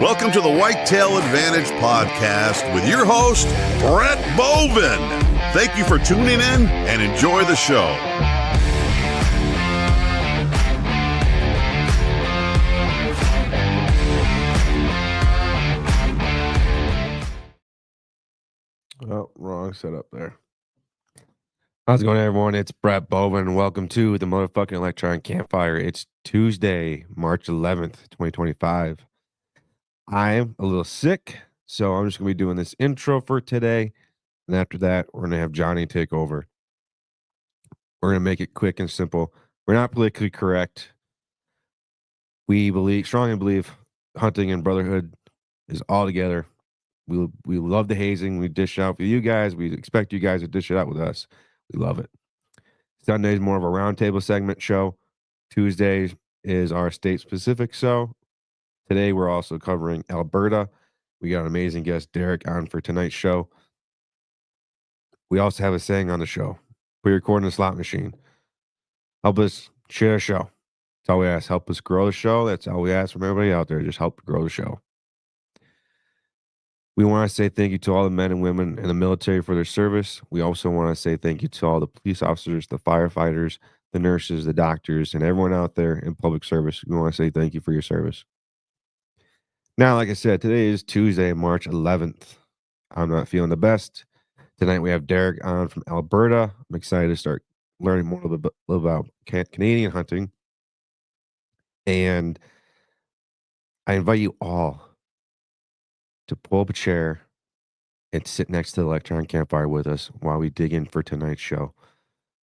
Welcome to the Whitetail Advantage Podcast with your host, Brett Bovin. Thank you for tuning in and enjoy the show. Oh, wrong setup there. How's it going, everyone? It's Brett Bovin. Welcome to the motherfucking Electronic Campfire. It's Tuesday, March 11th, 2025. I'm a little sick, so I'm just going to be doing this intro for today. And after that, we're going to have Johnny take over. We're going to make it quick and simple. We're not politically correct. We strongly believe hunting and brotherhood is all together. We love the hazing. We dish out for you guys. We expect you guys to dish it out with us. We love it. Sunday's more of a roundtable segment show. Tuesdays is our state-specific show. Today, we're also covering Alberta. We got an amazing guest, Derek, on for tonight's show. We also have a saying on the show. Put your cord in a slot machine. Help us share the show. That's all we ask. Help us grow the show. That's all we ask from everybody out there. Just help grow the show. We want to say thank you to all the men and women in the military for their service. We also want to say thank you to all the police officers, the firefighters, the nurses, the doctors, and everyone out there in public service. We want to say thank you for your service. Now, like I said, today is Tuesday, March 11th. I'm not feeling the best. Tonight we have Derek on from Alberta. I'm excited to start learning more about Canadian hunting. And I invite you all to pull up a chair and sit next to the electronic campfire with us while we dig in for tonight's show.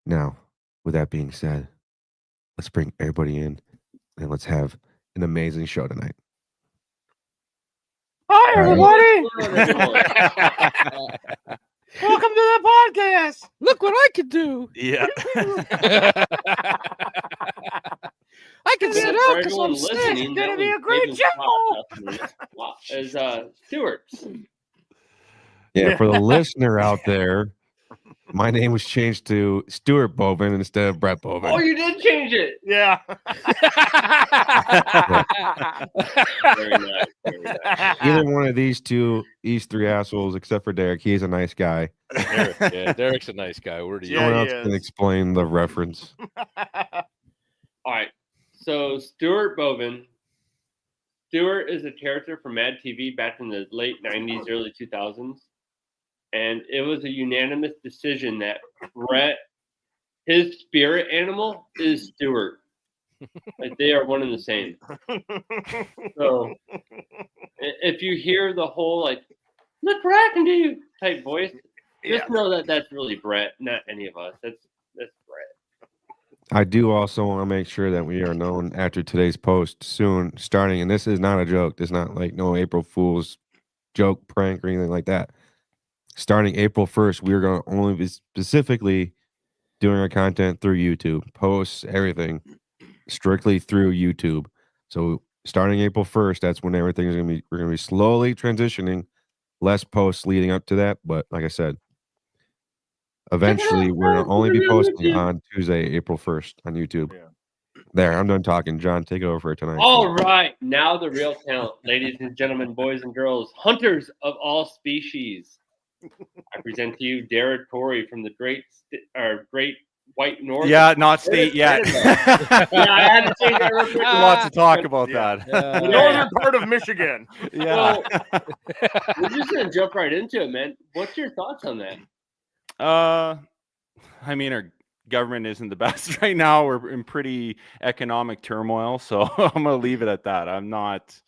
Now, with that being said, let's bring everybody in and let's have an amazing show tonight. Hi, everybody. Welcome to the podcast. Look what I can do. Yeah. I can sit out because I'm sick. It's going to be a great show. As Stuart. Yeah, for the listener out there, my name was changed to Stuart Bovin instead of Brett Bovin. Oh, you did change it. Yeah. Very nice. Very nice. Either one of these three assholes, except for Derek, he's a nice guy. Derek's a nice guy. Where do you? No one else can explain the reference. All right. So Stuart Bovin. Stuart is a character from Mad TV back in the late 90s, early 2000s. And it was a unanimous decision that Brett, his spirit animal is Stuart. Like they are one and the same. So if you hear the whole like, look what I can do type voice, just know that that's really Brett, not any of us. That's Brett. I do also want to make sure that we are known after today's post soon, starting, and this is not a joke. It's not like no April Fool's joke, prank, or anything like that. Starting April 1st, we're going to only be specifically doing our content through YouTube, posts, everything, strictly through YouTube. So starting April 1st, that's when everything is going to be, we're going to be slowly transitioning, less posts leading up to that. But like I said, eventually we're going to only be posting on Tuesday, April 1st on YouTube. Yeah. There, I'm done talking. John, take it over for tonight. All right. Now the real talent, ladies and gentlemen, boys and girls, hunters of all species. I present to you Derek Corey from the great white north. Yeah, not state yet. Yeah, I had to change that real quick. Lots to talk about that. The northern part of Michigan. Yeah. So, we're just gonna jump right into it, man. What's your thoughts on that? I mean, our government isn't the best right now. We're in pretty economic turmoil, so I'm gonna leave it at that. I'm not.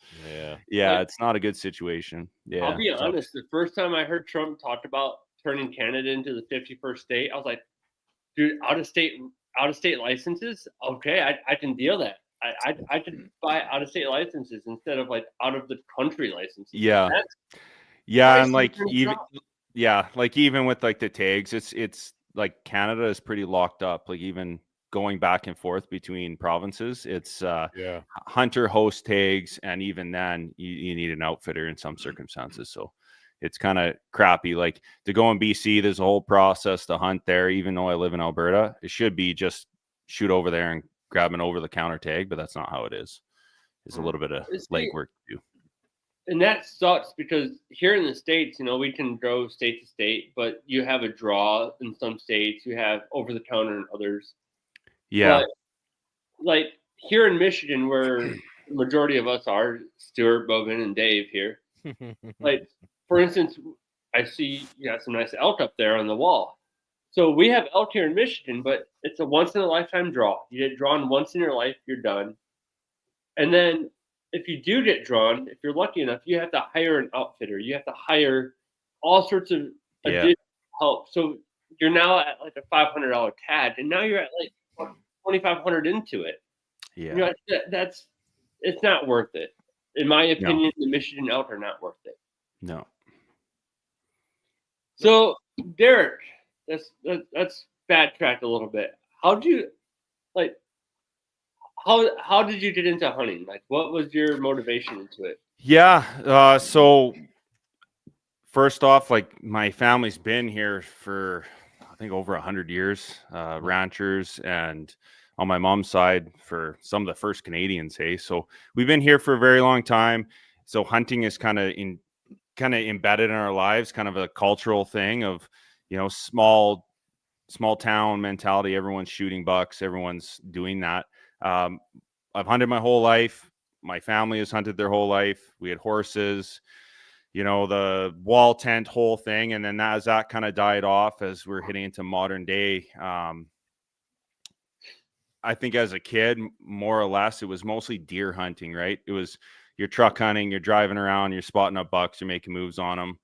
Yeah, it's not a good situation. Yeah, I'll be honest. The first time I heard Trump talk about turning Canada into the 51st state, I was like, dude, out of state licenses. Okay, I can deal that. I can buy out of state licenses instead of like out of the country licenses. Yeah, and like even with like the tags, it's like Canada is pretty locked up. Like even going back and forth between provinces, it's hunter host tags, and even then you need an outfitter in some circumstances. So it's kind of crappy. Like to go in BC, there's a whole process to hunt there. Even though I live in Alberta, it should be just shoot over there and grab an over the counter tag, but that's not how it is. There's a little bit of legwork to do. And that sucks because here in the States, we can go state to state, but you have a draw in some states, you have over the counter in others. Yeah. But like here in Michigan, where the majority of us are, Stuart, Bowman, and Dave here, like for instance, I see you got some nice elk up there on the wall. So we have elk here in Michigan, but it's a once in a lifetime draw. You get drawn once in your life, you're done. And then if you do get drawn, if you're lucky enough, you have to hire an outfitter. You have to hire all sorts of additional help. So you're now at like a $500 tag, and now you're at like $2,500 into it. Yeah. It's not worth it. In my opinion, the Michigan elk are not worth it. No. So Derek, that's backtracked a little bit. How did you get into hunting? Like, what was your motivation into it? Yeah. So first off, like my family's been here for, I think, over 100 years, ranchers, and on my mom's side for some of the first Canadians. Hey, so we've been here for a very long time. So hunting is kind of embedded in our lives, kind of a cultural thing of, small town mentality. Everyone's shooting bucks. Everyone's doing that. I've hunted my whole life. My family has hunted their whole life. We had horses, the wall tent whole thing. And then as that kind of died off, as we're hitting into modern day, I think as a kid, more or less, it was mostly deer hunting, right? It was you're truck hunting, you're driving around, you're spotting up bucks, you're making moves on them.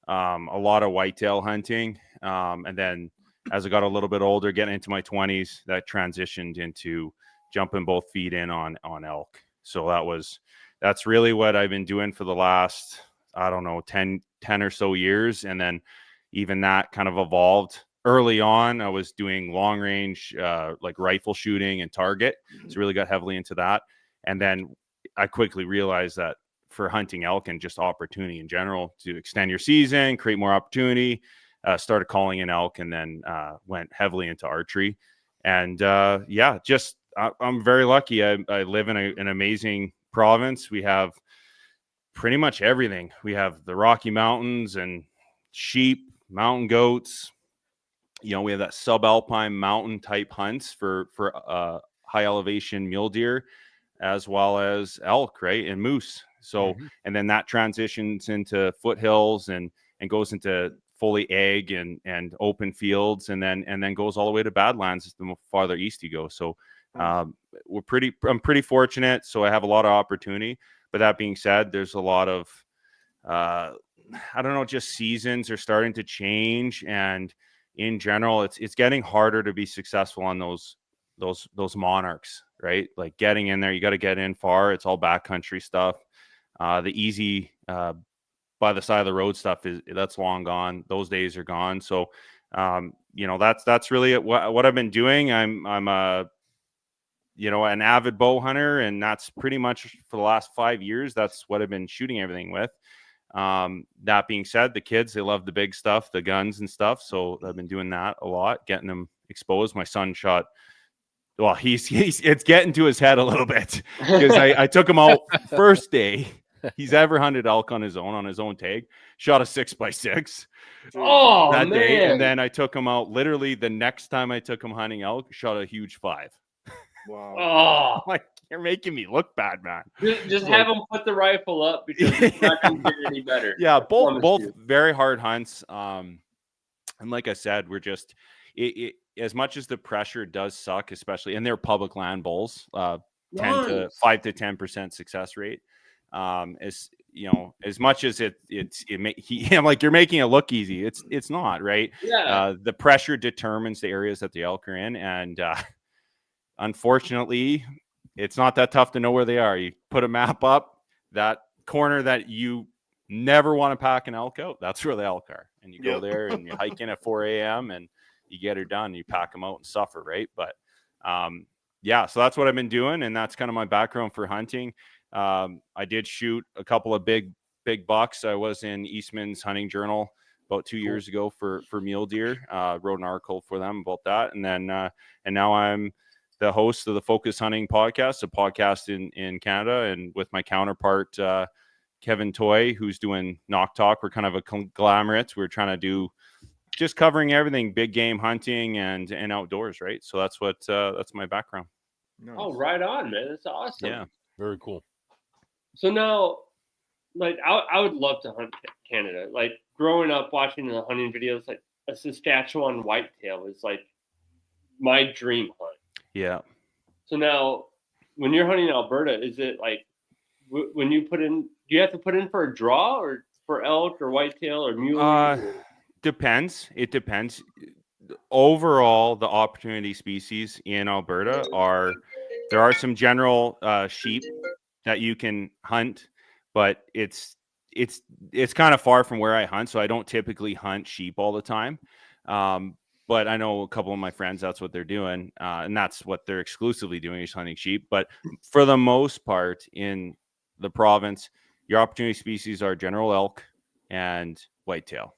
A lot of whitetail hunting. And then as I got a little bit older, getting into my 20s, that transitioned into jumping both feet in on elk. So that's really what I've been doing for the last, I don't know, 10 or so years. And then even that kind of evolved. Early on, I was doing long range, like rifle shooting and target. So really got heavily into that. And then I quickly realized that for hunting elk and just opportunity in general to extend your season, create more opportunity, started calling in elk, and then went heavily into archery. And I'm very lucky. I live in an amazing province. We have pretty much everything. We have the Rocky Mountains and sheep, mountain goats. We have that subalpine mountain type hunts for high elevation mule deer, as well as elk, right, and moose. So, and then that transitions into foothills and goes into fully ag and open fields, and then goes all the way to Badlands the farther east you go. So, I'm pretty fortunate. So I have a lot of opportunity. But that being said, there's a lot of, just seasons are starting to change, and in general, it's getting harder to be successful on those monarchs, right? Like getting in there, you got to get in far. It's all backcountry stuff. The easy by the side of the road stuff that's long gone. Those days are gone. So, that's really what I've been doing. I'm an avid bow hunter, and that's pretty much for the last 5 years. That's what I've been shooting everything with. That being said, the kids, they love the big stuff, the guns and stuff. So I've been doing that a lot, getting them exposed. My son shot, well, it's getting to his head a little bit because I took him out first day he's ever hunted elk on his own tag, shot a 6x6 that day. And then I took him out literally the next time I took him hunting elk, shot a huge 5. Wow. Oh, like, you're making me look bad, man. Just have him put the rifle up because it's not going to get any better. Yeah, both very hard hunts. And like I said, we're just as much as the pressure does suck, especially in their public land bulls, 5 to 10% success rate. As much as I'm like, you're making it look easy. It's not, right? Yeah. The pressure determines the areas that the elk are in, and unfortunately, it's not that tough to know where they are. You put a map up, that corner that you never want to pack an elk out, that's where the elk are. And you go there and you hike in at 4 a.m. and you get her done. You pack them out and suffer, right? But so that's what I've been doing, and that's kind of my background for hunting. I did shoot a couple of big bucks. I was in Eastman's Hunting Journal about 2 years ago for mule deer. Wrote an article for them about that, and then and now I'm the host of the Focus Hunting Podcast, a podcast in Canada, and with my counterpart Kevin Toy, who's doing Knock Talk. We're kind of a conglomerate. We're trying to do just covering everything, big game hunting and outdoors, right? So that's my background. Nice. Oh, right on, man. That's awesome. Yeah. Very cool. So now, like, I would love to hunt Canada. Like, growing up watching the hunting videos, like a Saskatchewan whitetail is like my dream hunt. Yeah. So now, when you're hunting Alberta, is it like when you put in? Do you have to put in for a draw or for elk or whitetail or muley? Depends. It depends. Overall, the opportunity species in Alberta there are some general sheep that you can hunt, but it's kind of far from where I hunt, so I don't typically hunt sheep all the time. But I know a couple of my friends, that's what they're doing, and that's what they're exclusively doing is hunting sheep. But for the most part in the province, your opportunity species are general elk and whitetail.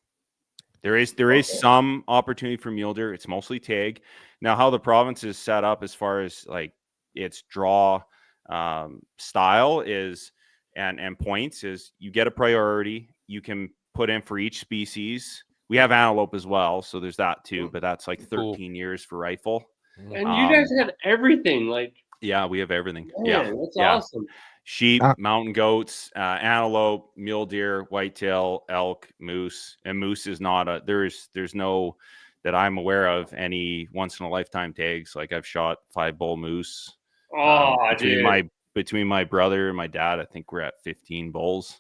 There is some opportunity for mule deer. It's mostly tag. Now, how the province is set up as far as like its draw style is and points is you get a priority. You can put in for each species. We have antelope as well, so there's that too, but that's like 13 years for rifle. And you guys have everything, like. Yeah, we have everything. Man, that's awesome. Sheep, mountain goats, antelope, mule deer, whitetail, elk, moose. And moose is not there's no that I'm aware of any once in a lifetime tags. Like I've shot 5 bull moose. Between my brother and my dad, I think we're at 15 bulls.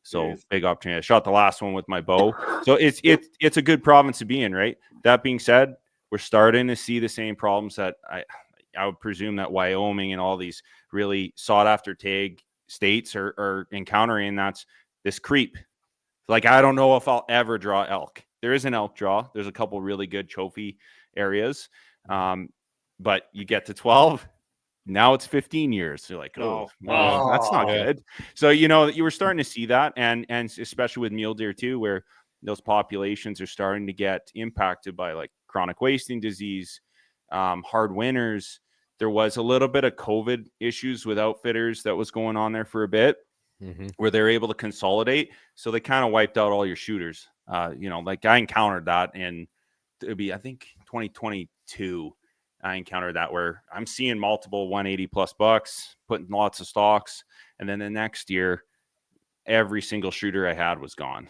So big opportunity. I shot the last one with my bow. So it's a good province to be in, right? That being said, we're starting to see the same problems that I would presume that Wyoming and all these really sought after tag states are encountering. That's this creep. Like, I don't know if I'll ever draw elk. There is an elk draw. There's a couple really good trophy areas. But you get to 12, now it's 15 years. You're like, that's not good. So, you were starting to see that. And especially with mule deer too, where those populations are starting to get impacted by like chronic wasting disease, hard winters. There was a little bit of COVID issues with outfitters that was going on there for a bit, where they're able to consolidate. So they kind of wiped out all your shooters. Like I encountered that it'd be, I think 2022. I encountered that where I'm seeing multiple 180 plus bucks, putting lots of stocks. And then the next year, every single shooter I had was gone.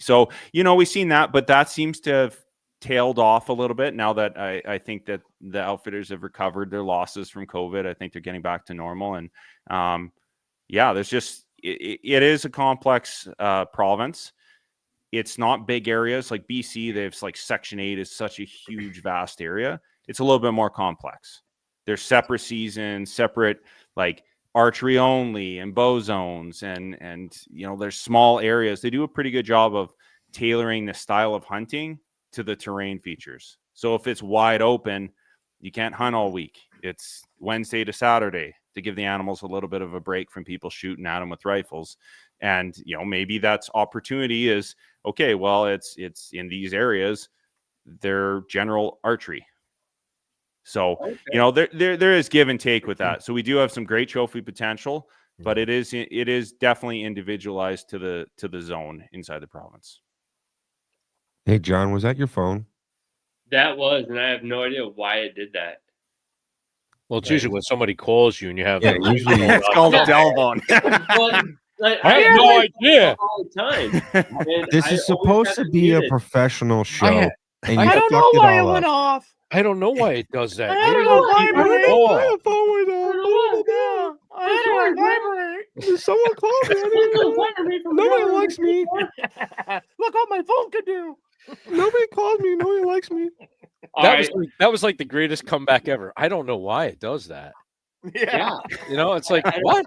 So, we've seen that, but that seems to have tailed off a little bit now that I think that the outfitters have recovered their losses from COVID. I think they're getting back to normal. And there's just, it is a complex province. It's not big areas like BC. There's like Section 8 is such a huge, vast area. It's a little bit more complex. There's separate seasons, separate like archery only and bow zones. And there's small areas. They do a pretty good job of tailoring the style of hunting to the terrain features. So if it's wide open, you can't hunt all week. It's Wednesday to Saturday to give the animals a little bit of a break from people shooting at them with rifles. And, maybe that's opportunity is, okay, well, it's in these areas, they're general archery. So, there is give and take with that. So we do have some great trophy potential, but it is definitely individualized to the zone inside the province. Hey, John, was that your phone? That was, and I have no idea why it did that. Well, it's usually when somebody calls you and you have. Usually it's called a telephone. I have no idea. All the time. This is supposed to be a professional show. I don't know why it went off. I don't know why it does that. I don't know why Someone called me. Nobody likes me. Look what my phone could do. Nobody calls me. Nobody likes me. That was like the greatest comeback ever. I don't know why it does that. Yeah. It's like, what?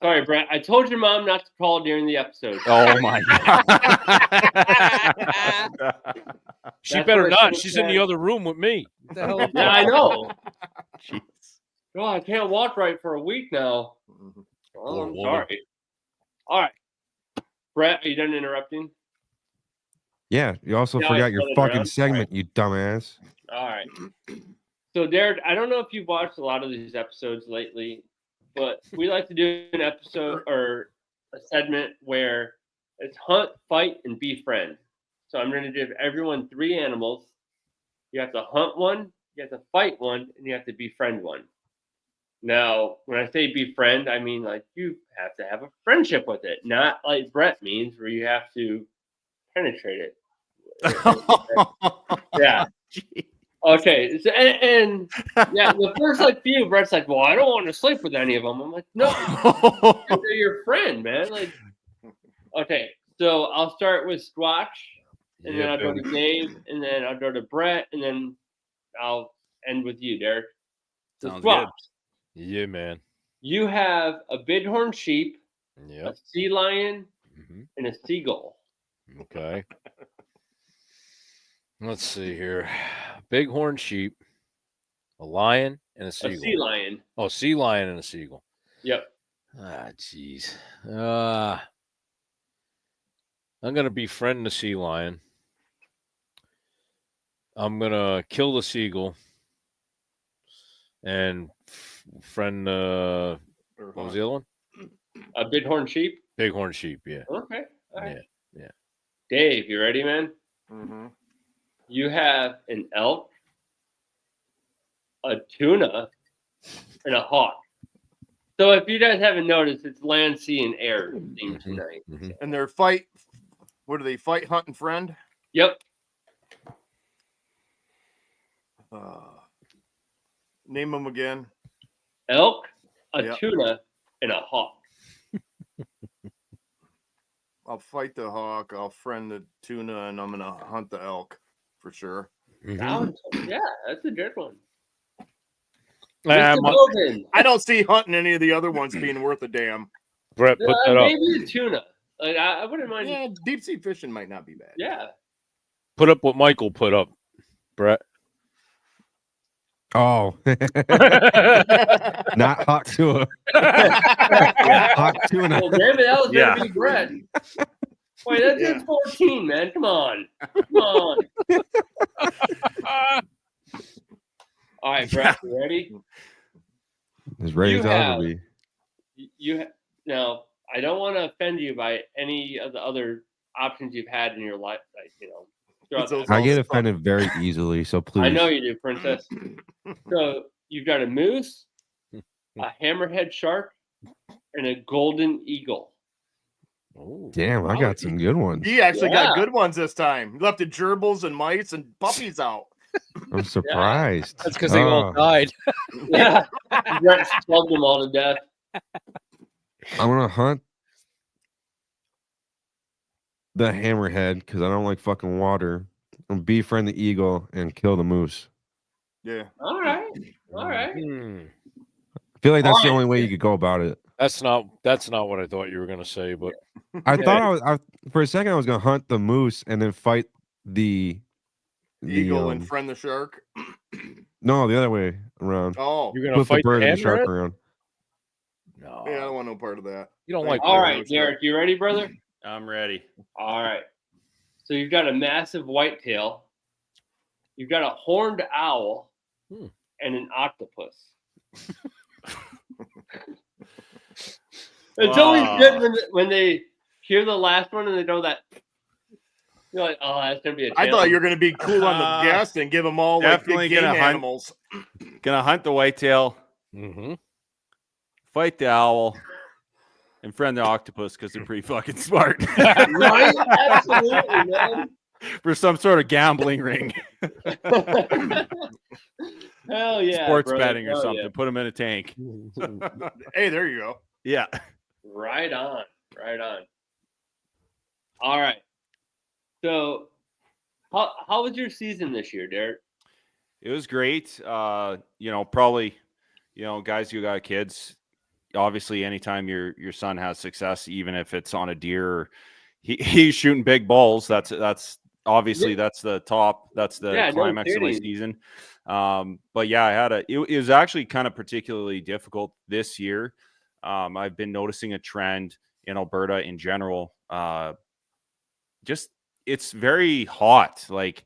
Sorry, Brett. I told your mom not to call during the episode. Oh my God. She better not. She's in the other room with me. What the hell? Yeah, I know. Jeez. Oh, I can't walk right for a week now. Oh, I'm sorry. All right. Brett, are you done interrupting? Yeah, you also forgot your fucking segment, you dumbass. All right. So, Derek, I don't know if you've watched a lot of these episodes lately, but we like to do an episode or a segment where it's hunt, fight, and befriend. So I'm going to give everyone 3 animals. You have to hunt one, you have to fight one, and you have to befriend one. Now, when I say befriend, I mean like you have to have a friendship with it, not like Brett means where you have to penetrate it. Yeah. Okay. So, and yeah, the first like few, Brett's like, well, I don't want to sleep with any of them. I'm like, no, they're your friend, man. Like, okay. So I'll start with Squatch, and then I'll go to Dave, and then I'll go to Brett, and then I'll end with you, Derek. So Sounds Squatch, good. Yeah, man. you have a bighorn sheep, a Yep. sea lion, Mm-hmm. and a seagull. Okay. Let's see here. Bighorn sheep, a lion, and a seagull. A sea lion. Oh, sea lion and a seagull. Yep. Ah, jeez. I'm gonna befriend the sea lion. I'm gonna kill the seagull and friend. What was the other one? A bighorn sheep. Bighorn sheep. Yeah. Okay. All right. Yeah. Dave, you ready, man? Mm-hmm. You have an elk, a tuna, and a hawk. So if you guys haven't noticed, it's land, sea, and air theme tonight. Mhm. And their fight, what do they fight, hunt, and friend? Yep. Name them again. Elk, a Yep. tuna, and a hawk. I'll fight the hawk. I'll friend the tuna, and I'm gonna hunt the elk for sure. Mhm. Yeah, that's a good one. Ah, Mr. Bowman, I don't see hunting any of the other ones being worth a damn. Brett, put that up. maybe a tuna. Like I wouldn't mind. Yeah, deep sea fishing might not be bad. Yeah. Put up what Michael put up, Brett. Oh, not hawk tuna. Hawk tuna. Well, damn it, that was Yeah. gonna be Brett. Wait, that's Yeah. just 14, man. Come on. Come on. All right, Brett, you ready? As ready You as I'll have- ever be. Now, I don't want to offend you by any of the other options you've had in your life, like, throughout Those the- I get all- offended very easily, so please. I know you do, Princess. So you've got a moose, a hammerhead shark, and a golden eagle. Oh, Damn, I got some good ones. He actually got Yeah. good ones this time. He left the gerbils and mice and puppies out. I'm surprised. that's because they all Oh, died. Yeah. Brett slugged them all to death. I'm gonna hunt the hammerhead because I don't like fucking water. And befriend the eagle and kill the moose. Yeah. All right. All right. I feel like that's the Alright. only way you could go about it. That's not what I thought you were gonna say, but I thought for a second I was gonna hunt the moose and then fight the Eagle and um, friend the shark. no, the other way around. Oh, you're gonna Flip the fight bird the and the shark hammerhead? around. No, yeah, I don't want no part of that. you don't like. All right, Let's Derek, you ready, brother? I'm ready. All right. So you've got a massive whitetail, you've got a horned owl, Hmm. and an octopus. It's always good when they hear the last one and they know that. You're like, oh, that's gonna be a. I thought you were going to be cool on the guest and give them all like Definitely big game gonna hunt. animals. Gonna hunt the whitetail, Mm-hmm. fight the owl, and friend the octopus because they're pretty fucking smart. right? Absolutely, man. For some sort of gambling ring, Hell yeah, sports brother. betting or Hell something. yeah. Put them in a tank. Hey, there you go. Yeah. Right on. Right on. All right. So, how was your season this year, Derek? It was great. Probably, guys who got kids, obviously anytime your son has success, even if it's on a deer, or he's shooting big balls. That's obviously that's the top. That's the Yeah, no climax of my kidding. season. But yeah, it was actually kind of particularly difficult this year. I've been noticing a trend in Alberta in general. It's very hot. Like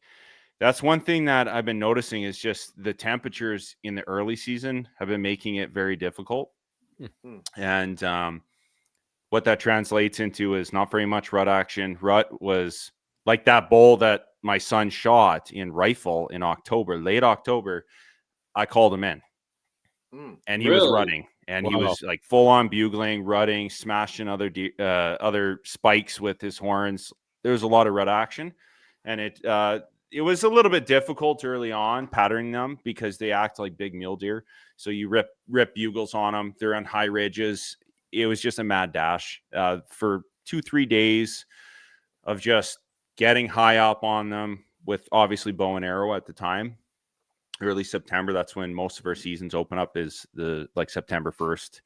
that's one thing that I've been noticing is just the temperatures in the early season have been making it very difficult. And what that translates into is not very much rut action. Rut was like that bull that my son shot in rifle in October, late October. I called him in, and he was rutting, and he was like full on bugling, rutting, smashing other spikes with his horns. There was a lot of rut action, and it was a little bit difficult early on patterning them because they act like big mule deer. So you rip bugles on them. They're on high ridges. It was just a mad dash for 2-3 days of just getting high up on them with obviously bow and arrow at the time. Early September, that's when most of our seasons open up, is like September 1st.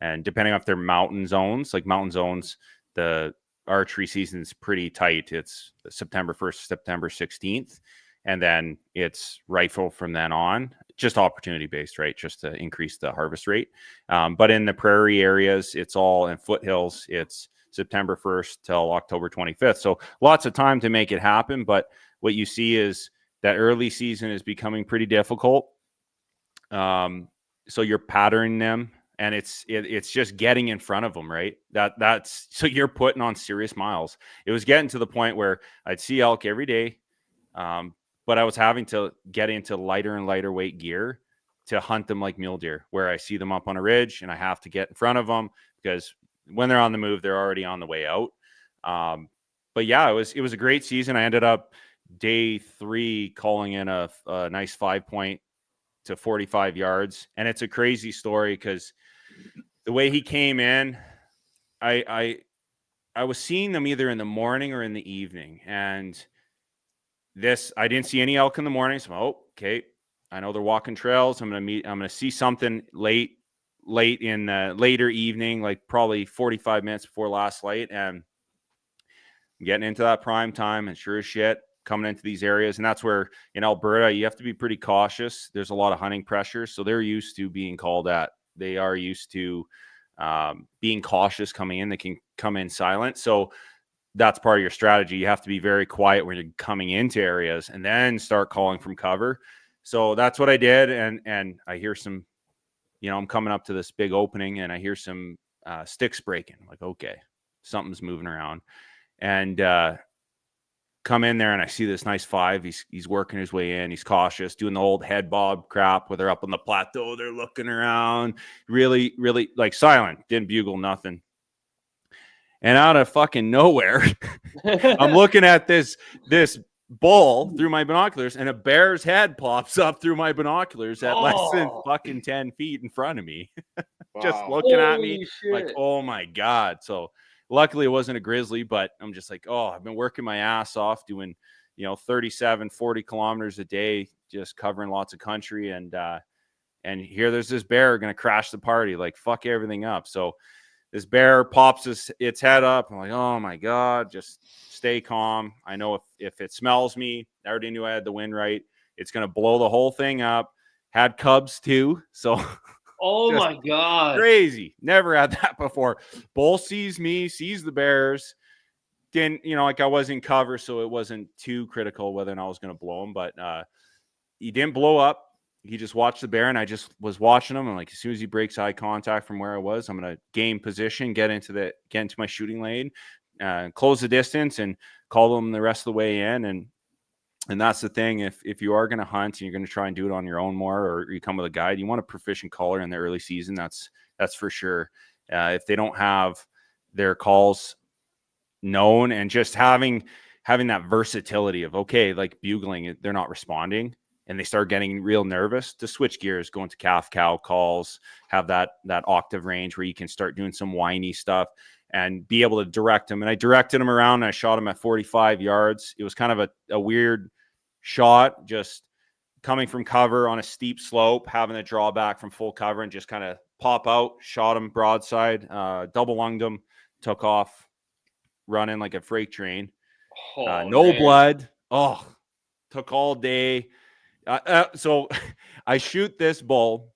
And depending on if they're mountain zones, the archery season is pretty tight. It's September 1st, September 16th. And then it's rifle from then on, just opportunity based, right? Just to increase the harvest rate. But in the prairie areas, it's all in foothills. It's September 1st till October 25th. So lots of time to make it happen. But what you see is that early season is becoming pretty difficult. So you're patterning them, and it's just getting in front of them, right? That's so you're putting on serious miles. It was getting to the point where I'd see elk every day, but I was having to get into lighter and lighter weight gear to hunt them like mule deer, where I see them up on a ridge and I have to get in front of them because when they're on the move, they're already on the way out. But yeah, it was a great season. I ended up day 3 calling in a nice 5-point to 45 yards. And it's a crazy story because the way he came in, I was seeing them either in the morning or in the evening. And I didn't see any elk in the morning. So, okay, I know they're walking trails. I'm going to see something late in the later evening, like probably 45 minutes before last light. And I'm getting into that prime time, and sure as shit, coming into these areas. And that's where in Alberta, you have to be pretty cautious. There's a lot of hunting pressure. So they're used to being called at. They are used to being cautious coming in. They can come in silent. So that's part of your strategy. You have to be very quiet when you're coming into areas and then start calling from cover. So that's what I did. And I hear some, I'm coming up to this big opening and I hear some sticks breaking. I'm like, okay, something's moving around. And come in there and I see this nice 5. He's working his way in. He's cautious, doing the old head bob crap where they're up on the plateau. They're looking around, really, really like silent, didn't bugle, nothing. And out of fucking nowhere, I'm looking at this bull through my binoculars, and a bear's head pops up through my binoculars at less than fucking 10 feet in front of me. Just looking at me like, oh my God. So luckily it wasn't a grizzly, but I'm just like, I've been working my ass off doing, 37, 40 kilometers a day, just covering lots of country. And here there's this bear going to crash the party, like fuck everything up. So this bear pops its head up. I'm like, oh my God, just stay calm. I know if it smells me, I already knew I had the wind right. It's going to blow the whole thing up. Had cubs too. So oh my God, crazy. Never had that before. Bull sees me, sees the bears. Didn't, like I was in cover, so it wasn't too critical whether or not I was going to blow him, but he didn't blow up. He just watched the bear, and I just was watching him. And like, as soon as he breaks eye contact from where I was, I'm going to gain position, get into my shooting lane, close the distance, and call them the rest of the way in. And that's the thing. If you are going to hunt and you're going to try and do it on your own more, or you come with a guide, you want a proficient caller in the early season. That's for sure. If they don't have their calls known, and just having that versatility of, okay, like bugling, they're not responding, and they start getting real nervous, to switch gears, go into calf cow calls, have that octave range where you can start doing some whiny stuff and be able to direct them. And I directed him around, and I shot him at 45 yards. It was kind of a weird shot, just coming from cover on a steep slope, having to draw back from full cover and just kind of pop out, shot him broadside, double lunged him, took off running like a freight train. No blood. Took all day. So I shoot this bull.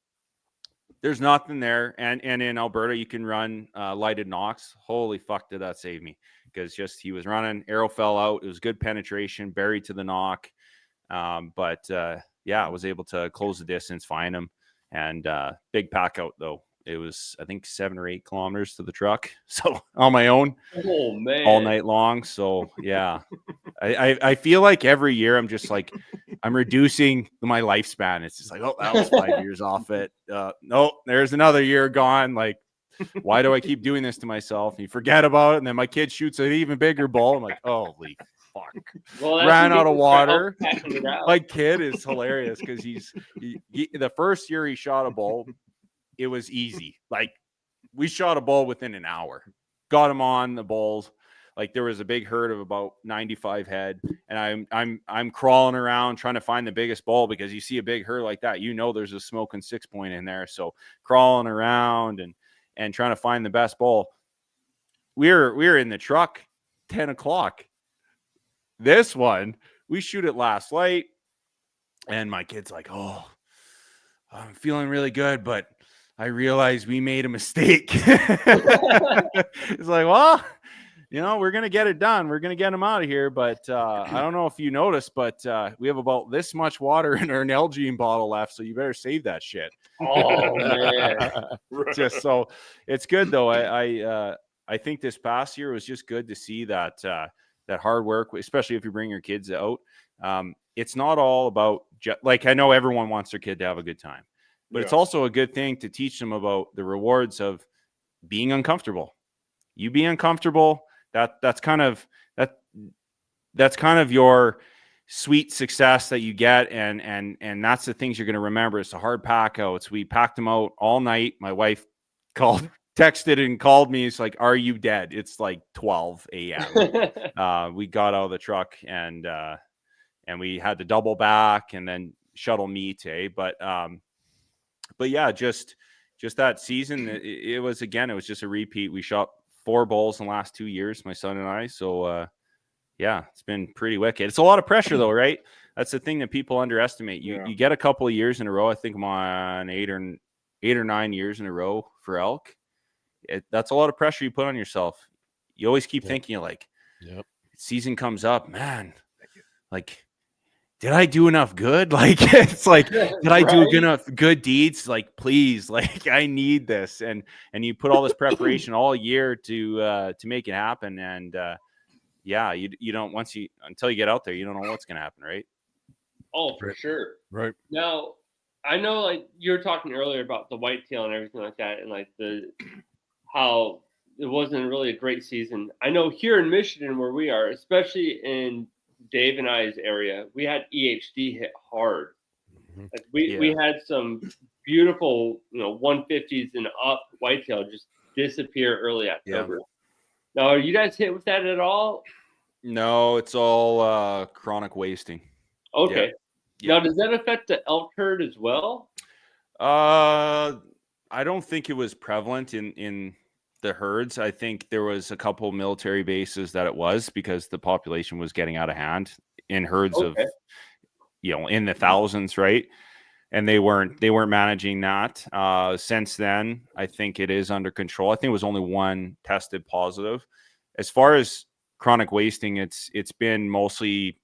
There's nothing there. And in Alberta, you can run lighted nocks. Holy fuck, did that save me? Because he was running, arrow fell out. It was good penetration, buried to the nock. But I was able to close the distance, find him. And big pack out, though. It was, I think, 7 or 8 kilometers to the truck. So on my own, Oh man, all night long. So yeah, I feel like every year I'm just like, I'm reducing my lifespan. It's just like, oh, that was 5 years off it. No, there's another year gone. Like, why do I keep doing this to myself? And you forget about it. And then my kid shoots an even bigger ball. I'm like, holy fuck. well, Ran out of water. My Like, kid is hilarious because he the first year he shot a bull, it was easy. Like, we shot a bull within an hour, got him on the bulls. Like, there was a big herd of about 95 head, and I'm crawling around trying to find the biggest bull, because you see a big herd like that, there's a smoking 6-point in there. So crawling around and trying to find the best bull. We're in the truck 10 o'clock. This one, we shoot it last light, and my kid's like, oh, I'm feeling really good, but I realized we made a mistake. It's like, well, we're going to get it done. We're going to get him out of here. But I don't know if you noticed, but we have about this much water in our Nalgene bottle left, so you better save that shit. oh man, Just so it's good, though. I think this past year was just good to see that hard work, especially if you bring your kids out. It's not all about like, I know everyone wants their kid to have a good time, but it's also a good thing to teach them about the rewards of being uncomfortable. You be uncomfortable. That's kind of your sweet success that you get, and that's the things you're going to remember. It's the hard pack outs. We packed them out all night. My wife texted and called me. It's like, are you dead? It's like 12 a.m. We got out of the truck and we had to double back and then shuttle meet. But yeah, just that season, it was just a repeat. We shot 4 bulls in the last 2 years, my son and I. So yeah, it's been pretty wicked. It's a lot of pressure though, right? That's the thing that people underestimate. You get a couple of years in a row. I think I'm on 8 or 9 years in a row for elk. That's a lot of pressure you put on yourself. You always keep thinking, you're like, season comes up, man, like, did I do enough good? Like, it's like, did I do enough good deeds? Like, please, like, I need this. And you put all this preparation all year to make it happen. And yeah, you don't, until you get out there, you don't know what's going to happen. Right. Oh, for sure. Right. Now, I know, like, you were talking earlier about the whitetail and everything like that, and like how it wasn't really a great season. I know here in Michigan, where we are, especially in Dave and I's area, we had EHD hit hard. Like, we had some beautiful, 150s and up whitetail just disappear early October. Now, are you guys hit with that at all? No, it's all chronic wasting. Okay. Yeah. Now, does that affect the elk herd as well? I don't think it was prevalent in the herds. I think there was a couple military bases that it was, because the population was getting out of hand in herds of, in the thousands, right? And they weren't managing that. Since then, I think it is under control. I think it was only one tested positive. As far as chronic wasting, it's been mostly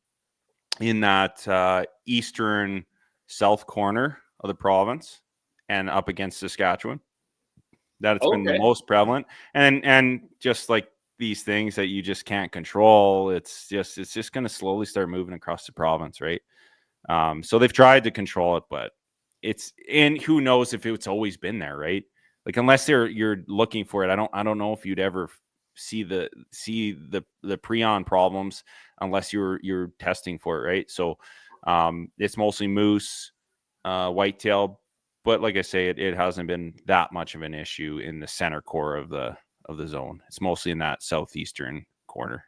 in that eastern south corner of the province and up against Saskatchewan. That's been the most prevalent. And just like these things that you just can't control, it's just going to slowly start moving across the province, right? So they've tried to control it, but and who knows if it's always been there, right? Like, unless you're looking for it, I don't know if you'd ever see the prion problems unless you're testing for it, right? So it's mostly moose, whitetail, but like I say, it hasn't been that much of an issue in the center core of the zone. It's mostly in that southeastern corner.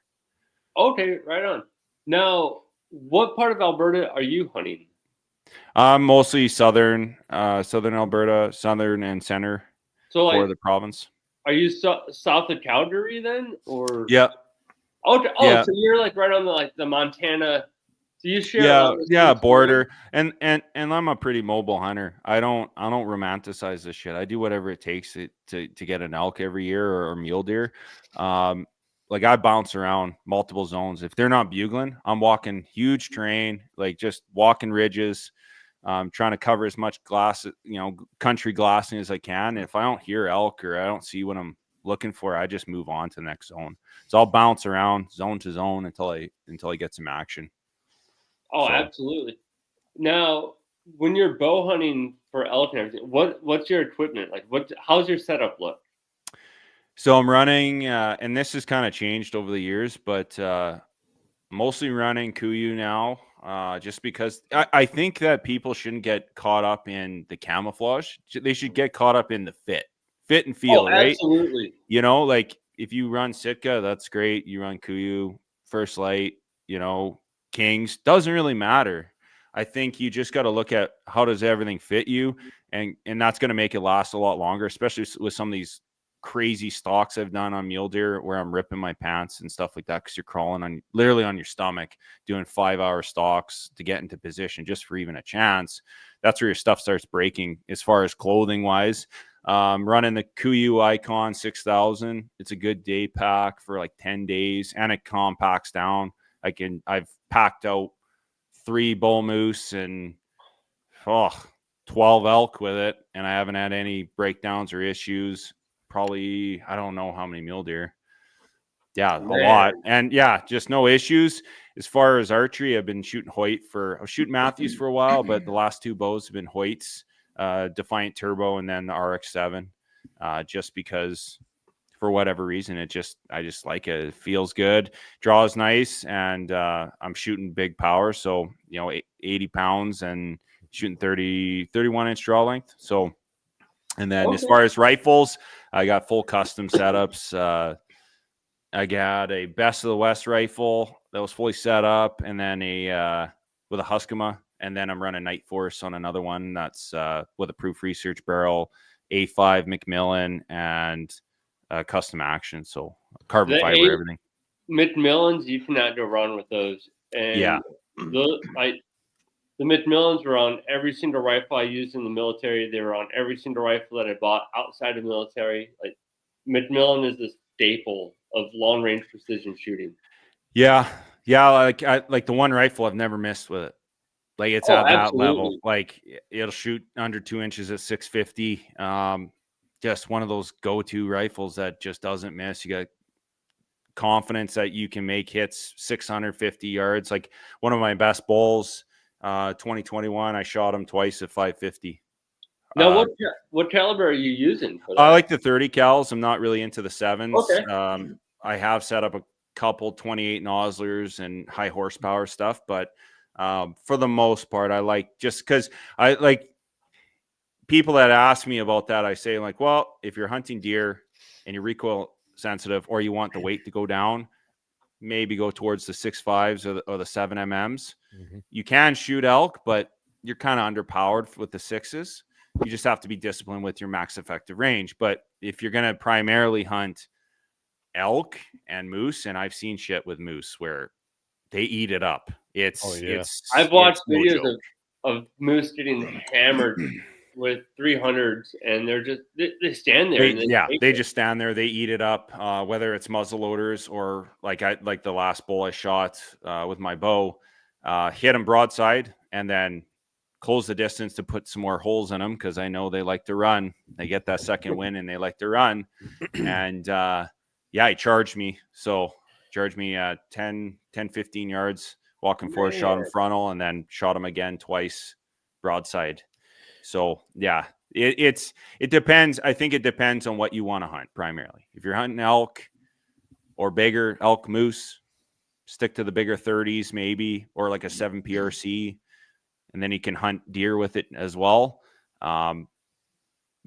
Okay, right on. Now, what part of Alberta are you hunting? Mostly southern Alberta, southern and center for the province. Are you south of Calgary then, or? Yeah. Okay. Oh, so you're like right on the Montana. So you share. Border. And I'm a pretty mobile hunter. I don't romanticize this shit. I do whatever it takes to get an elk every year or mule deer. Like, I bounce around multiple zones. If they're not bugling, I'm walking huge terrain, like just walking ridges. trying to cover as much glass, country glassing as I can. And if I don't hear elk or I don't see what I'm looking for, I just move on to the next zone. So I'll bounce around zone to zone until I get some action. Oh, absolutely. Now, when you're bow hunting for elk and everything, what's your equipment like? How's your setup look? So I'm running, and this has kind of changed over the years, but mostly running Kuiu now, just because I think that people shouldn't get caught up in the camouflage. They should get caught up in the fit and feel, right? Absolutely. Like if you run Sitka, that's great. You run Kuiu, First Light, Kings, doesn't really matter. I think you just got to look at how does everything fit you, and that's going to make it last a lot longer, especially with some of these crazy stalks I've done on mule deer where I'm ripping my pants and stuff like that because you're crawling literally on your stomach doing 5-hour stalks to get into position just for even a chance. That's where your stuff starts breaking as far as clothing wise. Running the Kuiu Icon 6000. It's a good day pack for like 10 days and it compacts down. I've packed out 3 bull moose and 12 elk with it, and I haven't had any breakdowns or issues. Probably, I don't know how many mule deer. Yeah, a lot. And yeah, just no issues. As far as archery, I've been shooting I was shooting Matthews for a while, but the last 2 bows have been Hoyts, Defiant Turbo, and then the RX-7, just because for whatever reason, I just like it. It feels good, draws nice, and I'm shooting big power. So, 80 pounds and shooting 31-inch draw length. So, and then as far as rifles, I got full custom setups. I got a Best of the West rifle that was fully set up, and then with a Huskama, and then I'm running Night Force on another one that's with a Proof Research barrel, A5 Macmillan, and custom action. So carbon fiber, everything. Macmillans, you cannot go wrong with those. And yeah, the Macmillans were on every single rifle I used in the military. They were on every single rifle that I bought outside of the military. Like Macmillan is the staple of long range precision shooting. Yeah. Like the one rifle I've never missed with it. Like it's at that level. Like it'll shoot under 2 inches at 650. Just one of those go-to rifles that just doesn't miss. You got confidence that you can make hits 650 yards. Like one of my best bulls, 2021, I shot him twice at 550. Now, what caliber are you using for that? I like the 30 cals. I'm not really into the 7s. Okay. I have set up a couple 28 nozzlers and high horsepower stuff, but for the most part, I like, just because I like people that ask me about that, I say like, well, if you're hunting deer and you're recoil sensitive or you want the weight to go down, maybe go towards the 6.5s or the 7mm. Mm-hmm. You can shoot elk, but you're kind of underpowered with the 6s. You just have to be disciplined with your max effective range. But if you're going to primarily hunt elk and moose, and I've seen shit with moose where they eat it up. I've watched videos of moose getting hammered with 300s, and they stand there. They just stand there. They eat it up, whether it's muzzle loaders or like the last bull I shot with my bow, hit them broadside and then close the distance to put some more holes in them because I know they like to run. They get that second win and they like to run. And he charged me. So charged me 10, 15 yards walking forward, shot him frontal, and then shot him again twice broadside. So yeah, it depends. I think it depends on what you want to hunt primarily. If you're hunting elk or bigger elk moose, stick to the bigger 30s maybe, or like a 7 PRC, and then you can hunt deer with it as well. That's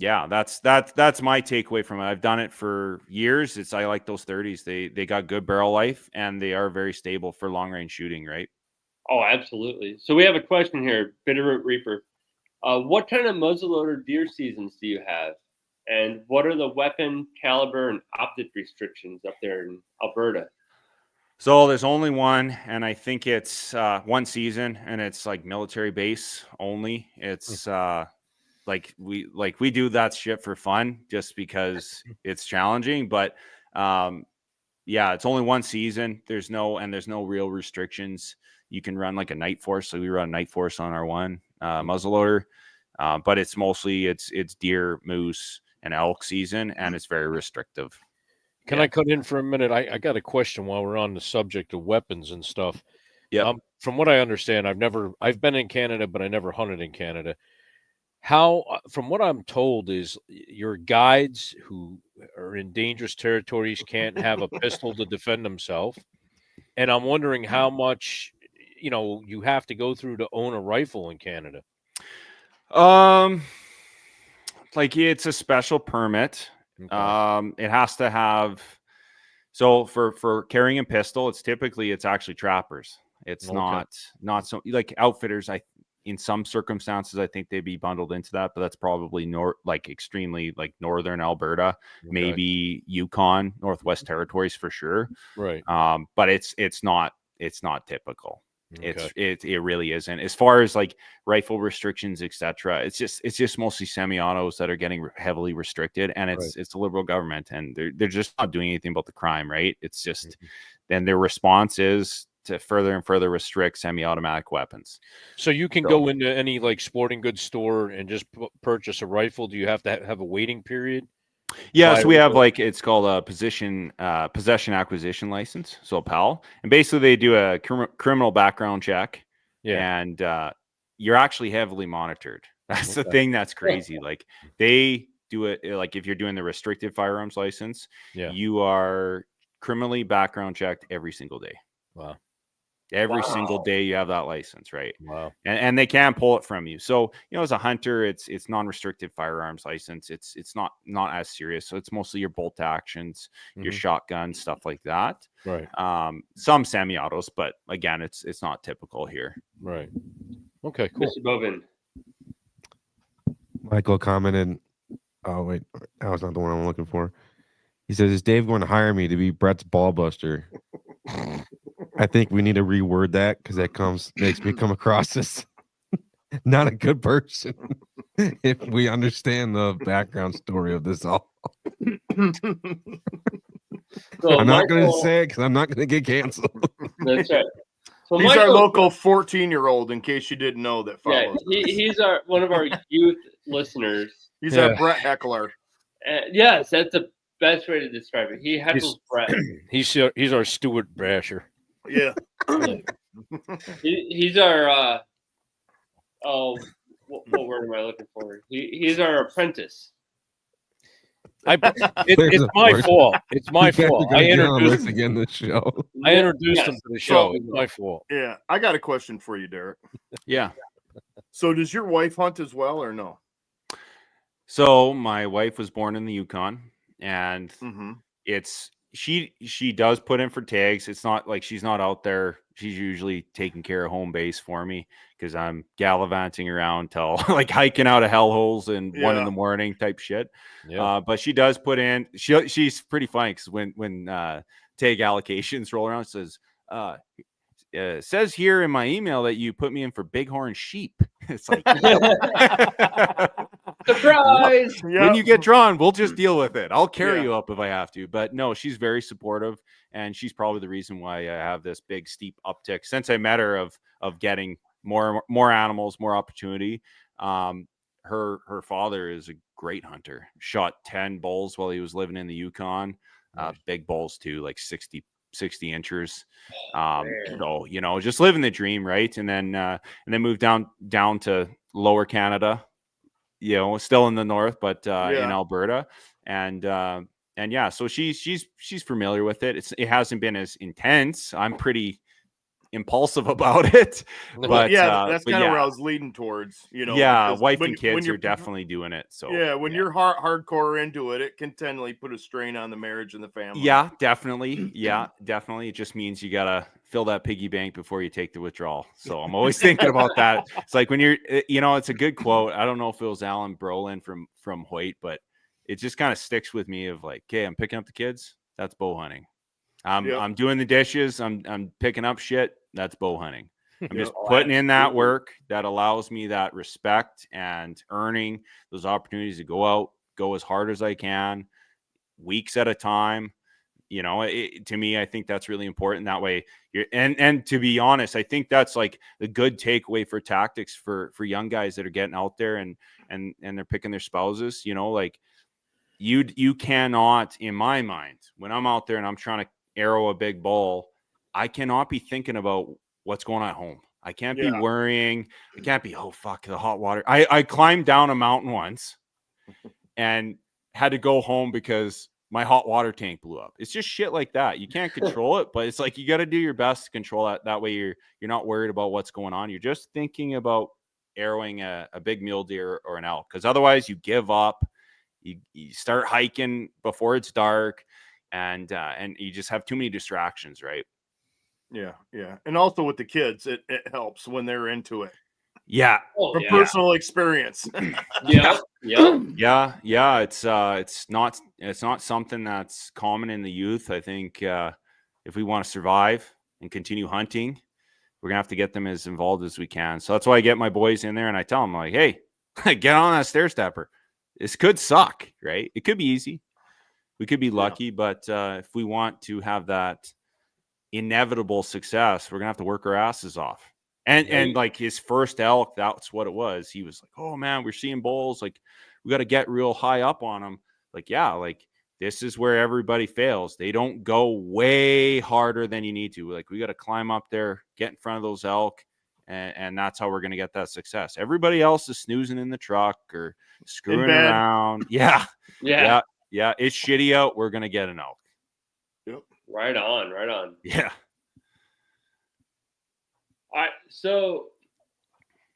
my takeaway from it. I've done it for years. I like those 30s. They got good barrel life and they are very stable for long range shooting, right? Oh, absolutely. So we have a question here, Bitterroot Reaper. What kind of muzzleloader deer seasons do you have? And what are the weapon, caliber, and optic restrictions up there in Alberta? So there's only one, and I think it's one season, and it's like military base only. It's we do that shit for fun just because it's challenging. But it's only one season. There's no real restrictions. You can run like a Night Force. So we run a Night Force on our one. muzzleloader, but it's mostly it's deer, moose, and elk season, and it's very restrictive. Can I cut in for a minute? I got a question while we're on the subject of weapons and stuff. Yeah. From what I understand, I've been in Canada, but I never hunted in Canada. How, from what I'm told, is your guides who are in dangerous territories can't have a pistol to defend themselves. And I'm wondering how much, you have to go through to own a rifle in Canada. Like it's a special permit. Okay. It has to have, so for carrying a pistol, it's actually trappers. It's Okay. not so like outfitters. In some circumstances, I think they'd be bundled into that, but that's probably extremely like northern Alberta, Okay. maybe Yukon, Northwest Territories for sure. Right. But it's not typical. Okay. It really isn't. As far as like rifle restrictions, etc., it's just mostly semi-autos that are getting heavily restricted, and it's the Liberal government, and they're just not doing anything about the crime, right? It's just then their response is to further and further restrict semi-automatic weapons. So you can go into any like sporting goods store and just purchase a rifle. Do you have to have a waiting period? Yeah, so we have it's called a possession acquisition license, so a PAL, and basically they do a criminal background check, and you're actually heavily monitored. That's the thing that's crazy. Like they do it like if you're doing the restricted firearms license, you are criminally background checked every single day. Wow. Every single day you have that license, right? Wow. And they can't pull it from you. So, as a hunter, it's non-restricted firearms license. It's not as serious. So it's mostly your bolt actions, your shotgun, stuff like that. Right. Some semi-autos, but again, it's not typical here. Right. Okay, cool. Mr. Bovin. Michael commented, oh wait, that was not the one I'm looking for. He says, is Dave going to hire me to be Brett's ball buster? I think we need to reword that because that makes me come across as not a good person if we understand the background story of this all. So I'm not going to say it because I'm not going to get canceled. That's right. So He's our local 14-year-old, in case you didn't know that follows. Yeah, he's one of our youth listeners. He's our Brett heckler. Yes, that's the best way to describe it. He heckles Brett. He's our Stuart Brasher. Yeah. He's our what word am I looking for? He's our apprentice. It's my fault. It's my fault. I introduced him again this show. I introduced him to the show. It's my fault. Yeah, I got a question for you, Derek. Yeah. So does your wife hunt as well, or no? So my wife was born in the Yukon, and she does put in for tags. It's not like she's not out there. She's usually taking care of home base for me because I'm gallivanting around till like hiking out of hellholes and 1 a.m. type shit. Yeah. But she does put in. She's pretty funny because when tag allocations roll around, it says here in my email that you put me in for bighorn sheep. It's like surprise. When you get drawn, we'll just deal with it. I'll carry you up if I have to. But no, she's very supportive, and she's probably the reason why I have this big steep uptick since I met her of getting more animals, more opportunity. Her father is a great hunter. Shot 10 bulls while he was living in the Yukon. Big bulls too, like 60 inches. So just living the dream, right? And then moved down to lower Canada, still in the north, but in Alberta. And so she's familiar with it. It hasn't been as intense. I'm pretty impulsive about it, but that's kind of where I was leading towards. Wife and kids are definitely doing it. So when you're hardcore into it, it can tend to put a strain on the marriage and the family. Yeah, definitely. It just means you gotta fill that piggy bank before you take the withdrawal. So I'm always thinking about that. It's like when you're, it's a good quote. I don't know if it was Alan Brolin from Hoyt, but it just kind of sticks with me of like, okay, I'm picking up the kids. That's bow hunting. I'm doing the dishes. I'm picking up shit. That's bow hunting. I'm just putting in that work that allows me that respect and earning those opportunities to go out, go as hard as I can, weeks at a time, to me, I think that's really important. That way and to be honest, I think that's like the good takeaway for tactics for young guys that are getting out there and they're picking their spouses, like you cannot, in my mind, when I'm out there and I'm trying to arrow a big bull, I cannot be thinking about what's going on at home. I can't be worrying. I can't be, oh, fuck, the hot water. I climbed down a mountain once and had to go home because my hot water tank blew up. It's just shit like that. You can't control it, but it's like you got to do your best to control that. That way you're not worried about what's going on. You're just thinking about arrowing a big mule deer or an elk, because otherwise you give up. You start hiking before it's dark, and you just have too many distractions, right? Yeah. And also with the kids, it helps when they're into it. Yeah. From personal experience. Yeah. It's not something that's common in the youth. I think if we want to survive and continue hunting, we're gonna have to get them as involved as we can. So that's why I get my boys in there and I tell them, like, hey, get on that stair stepper. This could suck, right? It could be easy. We could be lucky, but if we want to have that inevitable success, we're gonna have to work our asses off. And like his first elk, that's what it was. He was like, oh man, we're seeing bulls. Like, we got to get real high up on them. Like, yeah, like this is where everybody fails. They don't go way harder than you need to. Like, we got to climb up there, get in front of those elk. And that's how we're going to get that success. Everybody else is snoozing in the truck or screwing around. Yeah. It's shitty out. We're going to get an elk. Yep. Right on. Yeah. All right. So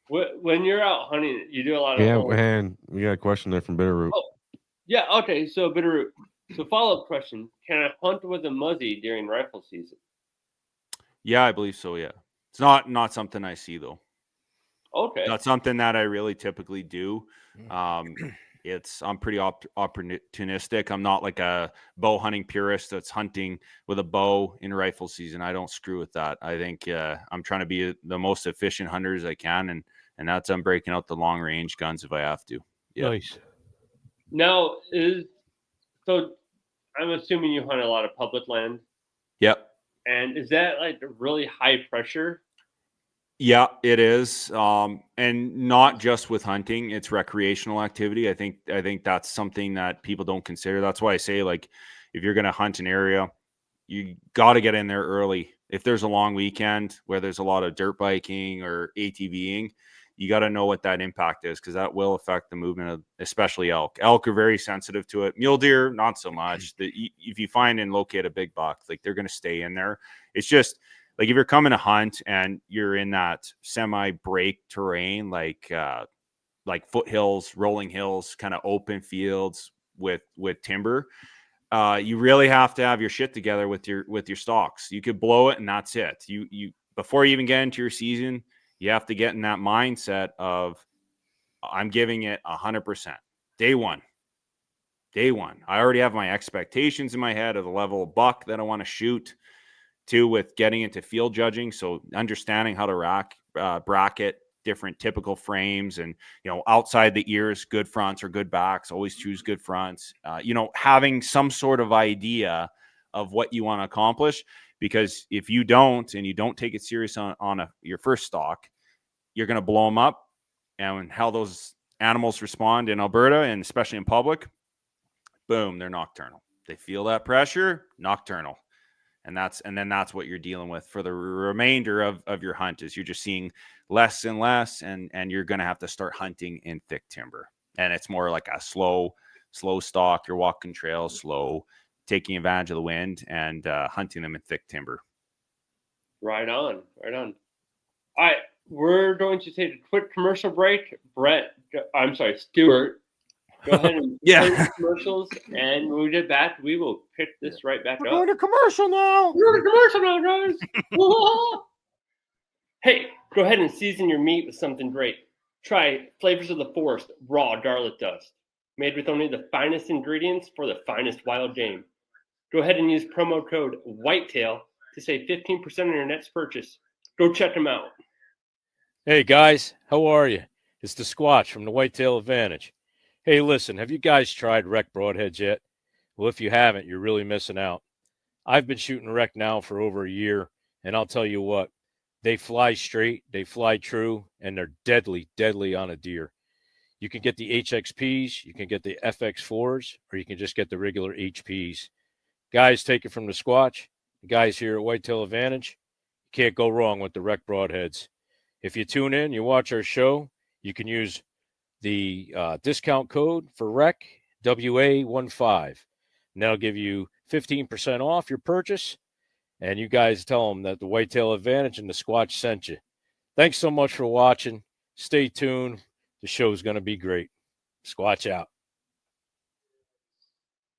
when you're out hunting, you do a lot of and we got a question there from Bitterroot. Oh, yeah. Okay. So Bitterroot. So follow-up question: can I hunt with a muzzy during rifle season? Yeah, I believe so. Yeah, it's not something I see though. Okay. Not something that I really typically do. I'm pretty opportunistic. I'm not like a bow hunting purist that's hunting with a bow in rifle season. I don't screw with that. I think I'm trying to be the most efficient hunter as I can, and that's I'm breaking out the long range guns if I have to. Yeah. Nice. Now so I'm assuming you hunt a lot of public land. Yep. And is that like really high pressure? Yeah, it is. And not just with hunting, it's recreational activity. I think that's something that people don't consider. That's why I say, like, if you're going to hunt an area, you got to get in there early. If there's a long weekend where there's a lot of dirt biking or ATVing, you got to know what that impact is, because that will affect the movement of especially elk. Elk are very sensitive to it. Mule deer, not so much. If you find and locate a big buck, like, they're going to stay in there. It's just, like, if you're coming to hunt and you're in that semi-break terrain, like foothills, rolling hills, kind of open fields with timber, you really have to have your shit together with your stalks. You could blow it and that's it. You before you even get into your season, you have to get in that mindset of, I'm giving it 100%. Day one. I already have my expectations in my head of the level of buck that I want to shoot. Too, with getting into field judging, so understanding how to bracket different typical frames, and outside the ears, good fronts or good backs. Always choose good fronts. Having some sort of idea of what you want to accomplish, because if you don't, and you don't take it serious on your first stalk, you're going to blow them up. And how those animals respond in Alberta, and especially in public, boom, they're nocturnal. They feel that pressure, nocturnal. And then that's what you're dealing with for the remainder of your hunt, is you're just seeing less and less, and you're going to have to start hunting in thick timber. And it's more like a slow stalk. You're walking trails slow, taking advantage of the wind, and hunting them in thick timber. Right on. All right, we're going to take a quick commercial break. Stuart, go ahead and play the commercials, and when we get back, we will pick this right back up. We're going to commercial now. Guys. Hey, go ahead and season your meat with something great. Try Flavors of the Forest raw garlic dust, made with only the finest ingredients for the finest wild game. Go ahead and use promo code Whitetail to save 15% on your next purchase. Go check them out. Hey guys, how are you? It's the Squatch from the Whitetail Advantage. Hey, listen, have you guys tried rec broadheads yet? Well, if you haven't, you're really missing out. I've been shooting rec now for over a year, and I'll tell you what, they fly straight, they fly true, and they're deadly, deadly on a deer. You can get the HXPs, you can get the FX4s, or you can just get the regular HPs. Guys, take it from the Squatch. The guys here at Whitetail Advantage, you can't go wrong with the rec broadheads. If you tune in, you watch our show, you can use the discount code for rec, WA15. And that'll give you 15% off your purchase. And you guys tell them that the Whitetail Advantage and the Squatch sent you. Thanks so much for watching. Stay tuned. The show's going to be great. Squatch out.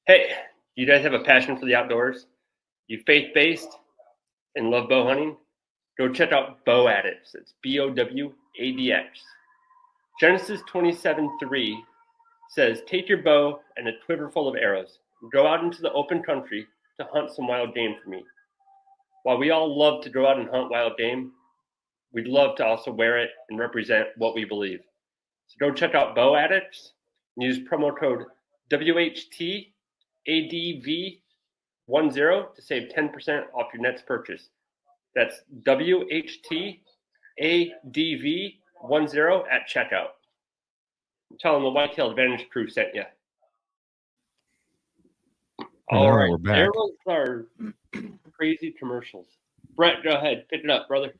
Hey, you guys have a passion for the outdoors? You faith-based and love bow hunting? Go check out Bow Addicts. It's BOWADX. Genesis 27:3 says, take your bow and a quiver full of arrows. Go out into the open country to hunt some wild game for me. While we all love to go out and hunt wild game, we'd love to also wear it and represent what we believe. So go check out Bow Addicts and use promo code WHTADV10 to save 10% off your next purchase. That's WHTADV10 at checkout. Tell them the Whitetail Advantage crew sent you. All right, we're back. there was our crazy commercials. Brett, go ahead. Pick it up, brother.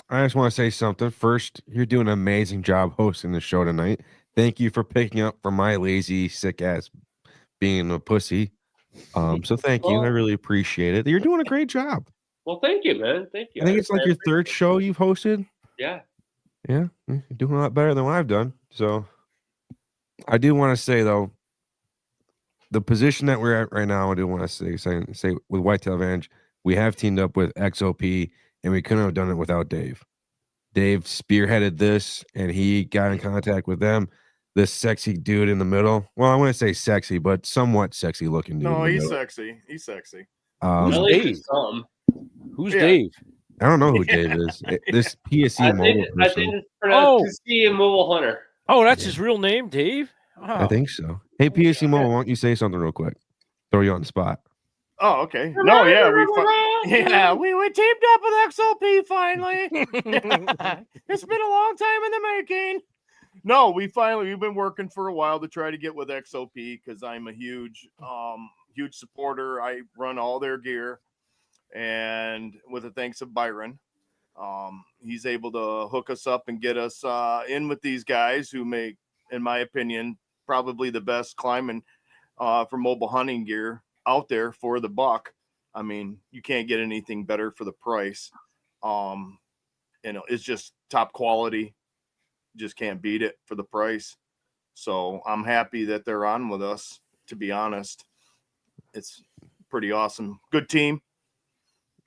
I just want to say something. First, you're doing an amazing job hosting the show tonight. Thank you for picking up for my lazy, sick ass being a pussy. So thank you. I really appreciate it. You're doing a great job. Well, thank you, man. Thank you. I think it's like your third show you've hosted. Yeah. Yeah, you're doing a lot better than what I've done. So I do want to say, though, the position that we're at right now, I do want to say with Whitetail Advantage, we have teamed up with XOP, and we couldn't have done it without Dave. Dave spearheaded this, and he got in contact with them. This sexy dude in the middle. Well, I wouldn't say sexy, but somewhat sexy looking dude. No, he's sexy. He's sexy. Who's Dave? Who's Dave? I don't know who Dave is. This PSE mobile person. I think it's pronounced PSE Mobile Hunter. Oh, that's his real name, Dave? Oh. I think so. Hey, PSE Mobile, why don't you say something real quick? Throw you on the spot. Oh, okay. No, yeah, we teamed up with XOP finally. It's been a long time in the making. No, we've been working for a while to try to get with XOP because I'm a huge supporter. I run all their gear, and with the thanks of Byron, he's able to hook us up and get us in with these guys who make, in my opinion, probably the best climbing for mobile hunting gear out there for the buck. I mean, you can't get anything better for the price. It's just top quality. Just can't beat it for the price. So I'm happy that they're on with us, to be honest. It's pretty awesome. Good team.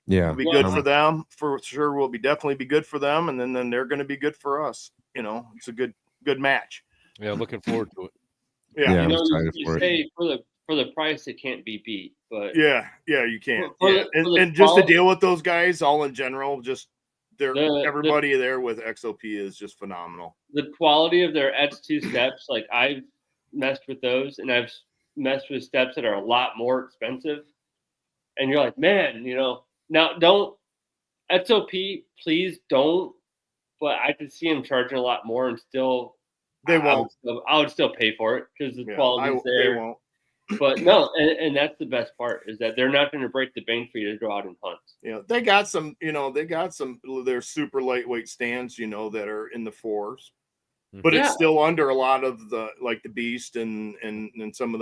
Yeah. It'll be good for them. For sure will definitely be good for them, and then they're going to be good for us. It's a good match. Yeah, looking forward to it. Yeah, I'm excited for it. For the price, it can't be beat. But yeah, you can't. And just to deal with those guys, all in general, just everybody there with XOP is just phenomenal. The quality of their X2 steps, like I've messed with those, and I've messed with steps that are a lot more expensive. And you're like, man, now don't XOP, please don't. But I could see them charging a lot more, and still they won't. I would still pay for it because the quality's there. They won't. But no, and that's the best part is that they're not going to break the bank for you to go out and hunt. They got some, their super lightweight stands, that are in the 4s, but it's still under a lot of the, like the Beast and some of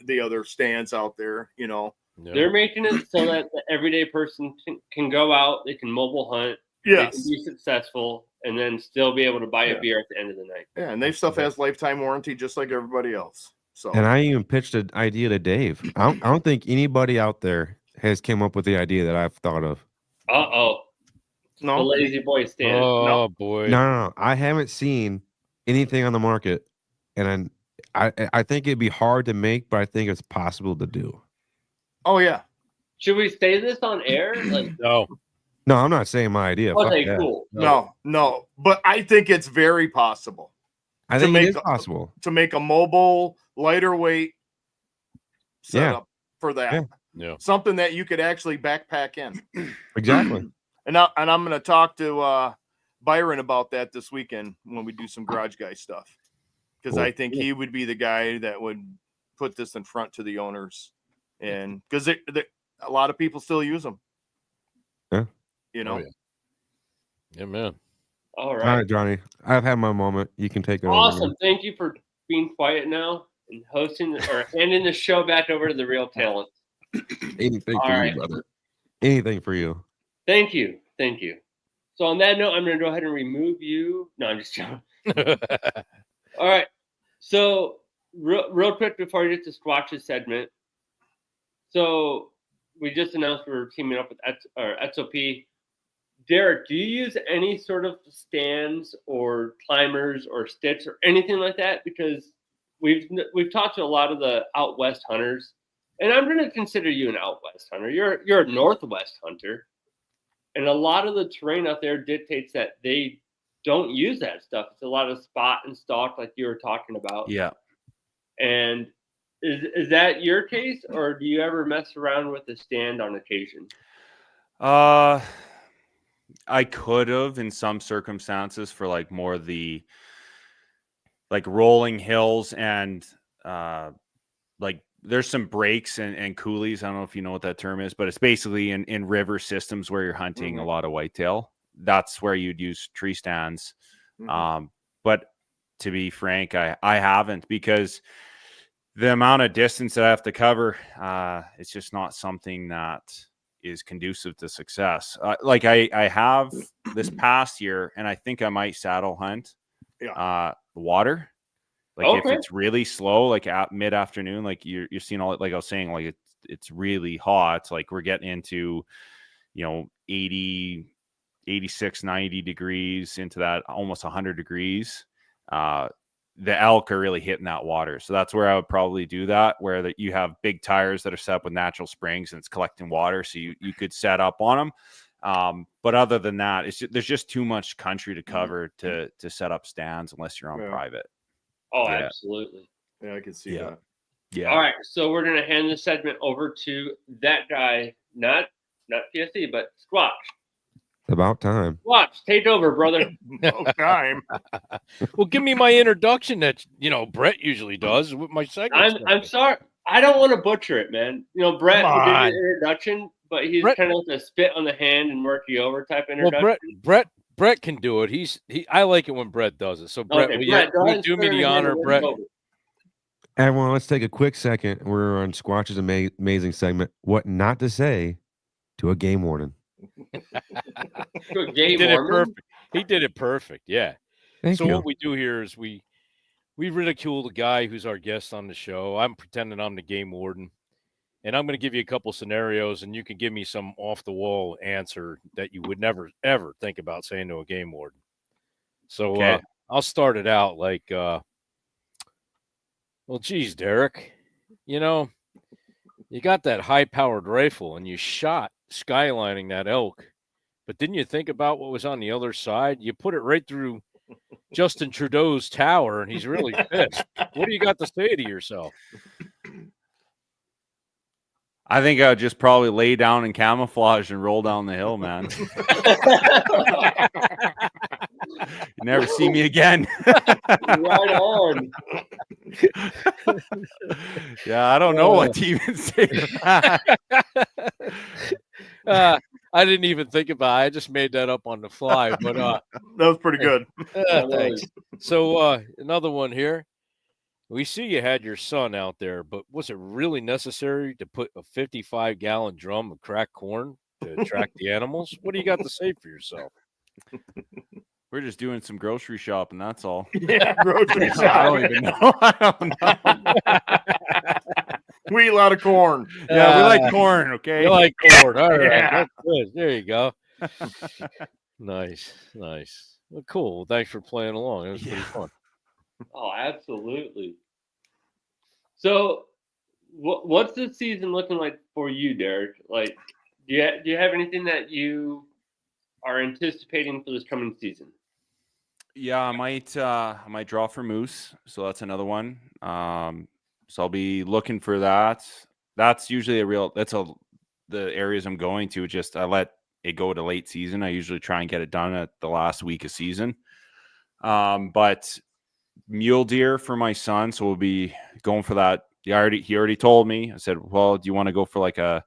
the other stands out there, They're making it so that the everyday person can go out, they can mobile hunt, yes, they can be successful, and then still be able to buy a beer at the end of the night. Yeah, and their stuff has lifetime warranty just like everybody else. So, and I even pitched an idea to Dave. I don't think anybody out there has came up with the idea that I've thought of. No, the lazy boy stand. Oh boy, no. I haven't seen anything on the market, and I think it'd be hard to make, but I think it's possible to do. Oh yeah. Should we say this on air? Like no, I'm not saying my idea. Okay, cool. No, but I think it's very possible. I think it is possible to make a mobile, lighter weight setup for that. Yeah. Something that you could actually backpack in. Exactly. And I'm going to talk to Byron about that this weekend when we do some garage guy stuff. Because Cool. I think he would be the guy that would put this in front to the owners. And because a lot of people still use them. Yeah. You know? Oh, yeah. Yeah, man. All All right. right, Johnny. I've had my moment. You can take it over. Awesome. Thank you for being quiet now and hosting or handing the show back over to the real talent. Anything All for right. you, brother. Anything for you. Thank you. Thank you. So on that note, I'm going to go ahead and remove you. No, I'm just joking. All right. So real quick before I get to Squatch's segment. So we just announced we're teaming up with XOP. Derek, do you use any sort of stands or climbers or sticks or anything like that? Because we've talked to a lot of the out west hunters, and I'm going to consider you an out west hunter. You're a northwest hunter, and a lot of the terrain out there dictates that they don't use that stuff. It's a lot of spot and stalk, like you were talking about. Yeah. And is that your case, or do you ever mess around with a stand on occasion? I could have in some circumstances for like more the like rolling hills and like there's some breaks and coulees. I don't know if you know what that term is, but it's basically in river systems where you're hunting a lot of whitetail. That's where you'd use tree stands. But to be frank, I haven't, because the amount of distance that I have to cover, it's just not something that is conducive to success. Like I have this past year, and I think I might saddle hunt water. Like if it's really slow, like at mid-afternoon, like you're seeing all, like I was saying, like it's really hot. Like we're getting into, 80, 86, 90 degrees into that almost 100 degrees. The elk are really hitting that water. So that's where I would probably do that, where you have big tires that are set up with natural springs and it's collecting water. So you could set up on them. But other than that, there's just too much country to cover to set up stands unless you're on private. Oh, absolutely. Yeah, I can see that. Yeah. All right. So we're going to hand this segment over to that guy, not PSC, but Squatch. It's about time. Squatch, take over, brother. No time. Well, give me my introduction that Brett usually does with my segment. I'm sorry. I don't want to butcher it, man. Brett did an introduction, but he's kind of like a spit on the hand and work you over type introduction. Well, Brett can do it. I like it when Brett does it. So Brett, will you do me the honor, Brett? Everyone, let's take a quick second. We're on Squatch's amazing segment. What not to say to a game warden. He did it perfect. He did it perfect. Yeah. Thank you. What we do here is we ridicule the guy who's our guest on the show. I'm pretending I'm the game warden, and I'm going to give you a couple scenarios, and you can give me some off the wall answer that you would never ever think about saying to a game warden. So I'll start it out like, well, geez, Derek, you got that high-powered rifle, and you shot skylining that elk, but didn't you think about what was on the other side? You put it right through Justin Trudeau's tower, and he's really pissed. What do you got to say to yourself? I think I would just probably lay down in camouflage and roll down the hill, man. You never see me again. Right on. Yeah, I don't know what to even say to that. I didn't even think about it. I just made that up on the fly, but that was pretty good. Thanks. So another one here. We see you had your son out there, but was it really necessary to put a 55-gallon drum of cracked corn to attract the animals? What do you got to say for yourself? We're just doing some grocery shopping, that's all. Yeah, grocery shopping. I don't even know. I don't know. We eat a lot of corn. Yeah, we like corn, okay? You like corn. All right. Yeah. That's good. There you go. Nice. Well, cool. Well, thanks for playing along. It was pretty fun. Oh, absolutely. So, what's the season looking like for you, Derek? Like, do you have anything that you are anticipating for this coming season? Yeah, I might draw for moose, so that's another one. So I'll be looking for that. that's usually the areas I'm going to. Just I let it go to late season. I usually try and get it done at the last week of season. But mule deer for my son, so we'll be going for that. He already told me. I said, well, do you want to go for like a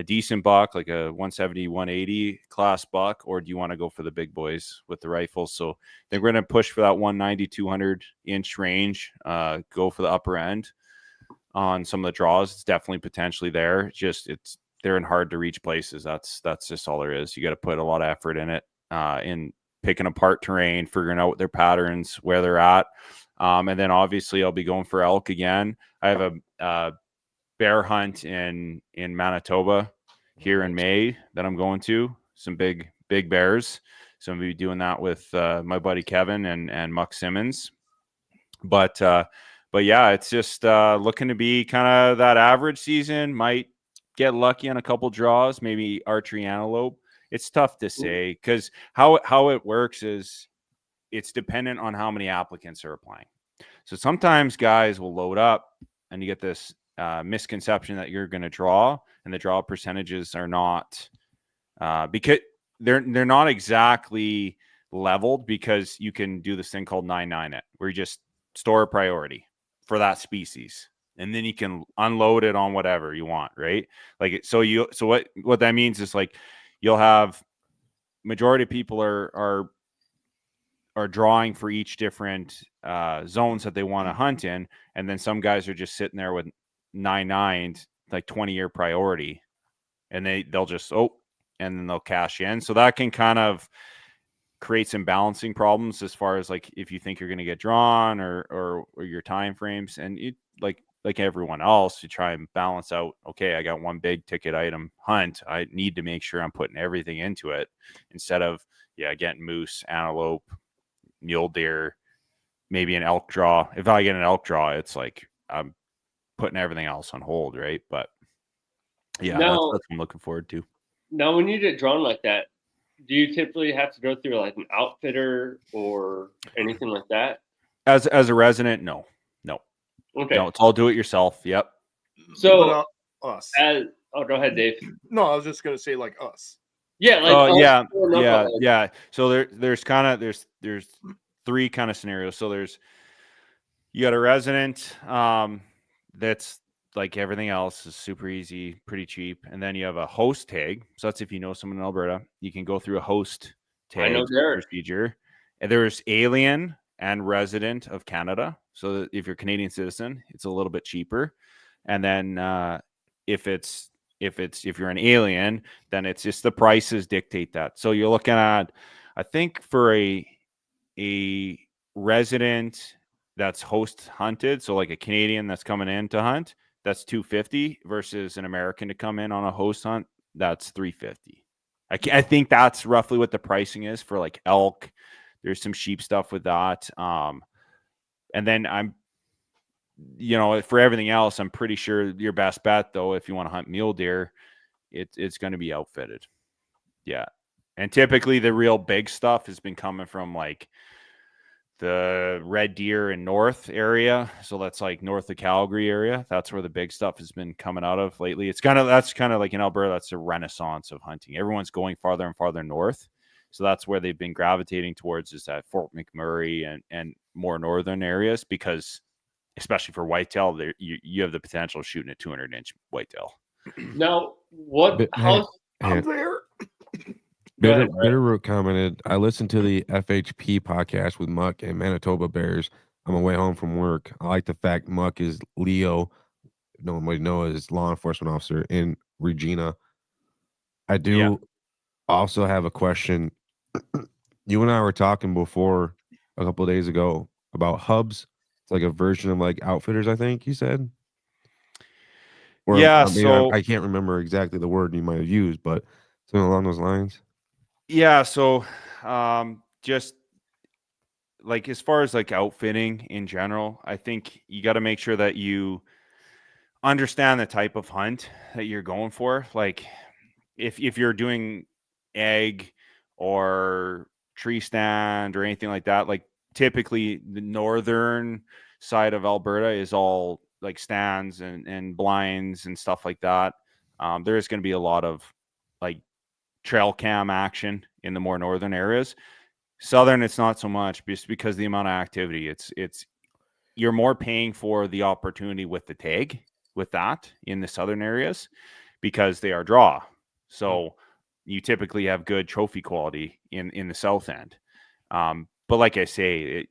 decent buck, like a 170, 180 class buck, or do you want to go for the big boys with the rifles? So I think we're going to push for that 190, 200 inch range, go for the upper end on some of the draws. It's definitely potentially there. They're in hard to reach places. That's just all there is. You got to put a lot of effort in it, in picking apart terrain, figuring out their patterns, where they're at. And then obviously I'll be going for elk again. I have a bear hunt in Manitoba here in May that I'm going to. Some big bears. So I'm going to be doing that with my buddy Kevin and Muck Simmons. But yeah, it's just looking to be kind of that average season. Might get lucky on a couple draws, maybe archery antelope. It's tough to say because how it works is it's dependent on how many applicants are applying. So sometimes guys will load up and you get this misconception that you're going to draw, and the draw percentages are not because they're not exactly leveled, because you can do this thing called 9-9 it, where you just store a priority for that species, and then you can unload it on whatever you want, right? Like so what that means is like you'll have majority of people are drawing for each different zones that they want to hunt in, and then some guys are just sitting there with 9-9 like 20-year priority, and they'll just and then they'll cash in. So that can kind of create some balancing problems as far as like if you think you're going to get drawn or your time frames, and it like everyone else, you try and balance out, okay, I got one big ticket item hunt, I need to make sure I'm putting everything into it instead of getting moose, antelope, mule deer, maybe an elk draw. If I get an elk draw, it's like I'm putting everything else on hold, right? But that's what I'm looking forward to. Now, when you get drawn like that, do you typically have to go through like an outfitter or anything like that? As a resident, no. Okay. No, it's all do it yourself. Yep. So us. Go ahead, Dave. No, I was just gonna say like us. Yeah, like yeah. So there's three kind of scenarios. So you got a resident that's like everything else is super easy, pretty cheap, and then you have a host tag. So that's if you know someone in Alberta, you can go through a host tag procedure. And there's alien and resident of Canada. So if you're a Canadian citizen, it's a little bit cheaper. And then if you're an alien, then it's just the prices dictate that. So you're looking at, I think for a resident that's host hunted, so like a Canadian that's coming in to hunt, that's $250 versus an American to come in on a host hunt, that's $350. I think that's roughly what the pricing is for like elk. There's some sheep stuff with that. And then for everything else, I'm pretty sure your best bet, though, if you want to hunt mule deer, it's going to be outfitted. Yeah. And typically the real big stuff has been coming from like the Red Deer and North area. So that's like north of Calgary area. That's where the big stuff has been coming out of lately. That's kind of like in Alberta, that's a renaissance of hunting. Everyone's going farther and farther north. So that's where they've been gravitating towards, is that Fort McMurray and more northern areas, because especially for whitetail, you have the potential of shooting a 200-inch whitetail. Now, I'm there. Bitterroot commented, I listened to the FHP podcast with Muck and Manitoba Bears on my way home from work. I like the fact Muck is Leo, nobody knows, is law enforcement officer in Regina. I do also have a question. You and I were talking before a couple of days ago about hubs. It's like a version of like outfitters, I think you said. Or I can't remember exactly the word you might have used, but something along those lines. Yeah, so just like as far as like outfitting in general, I think you got to make sure that you understand the type of hunt that you're going for. Like if you're doing egg or tree stand or anything like that, like typically the northern side of Alberta is all like stands and blinds and stuff like that. There is going to be a lot of like trail cam action in the more northern areas. Southern, it's not so much just because the amount of activity. It's you're more paying for the opportunity with the tag with that in the southern areas because they are draw. So you typically have good trophy quality in the south end. But like I say,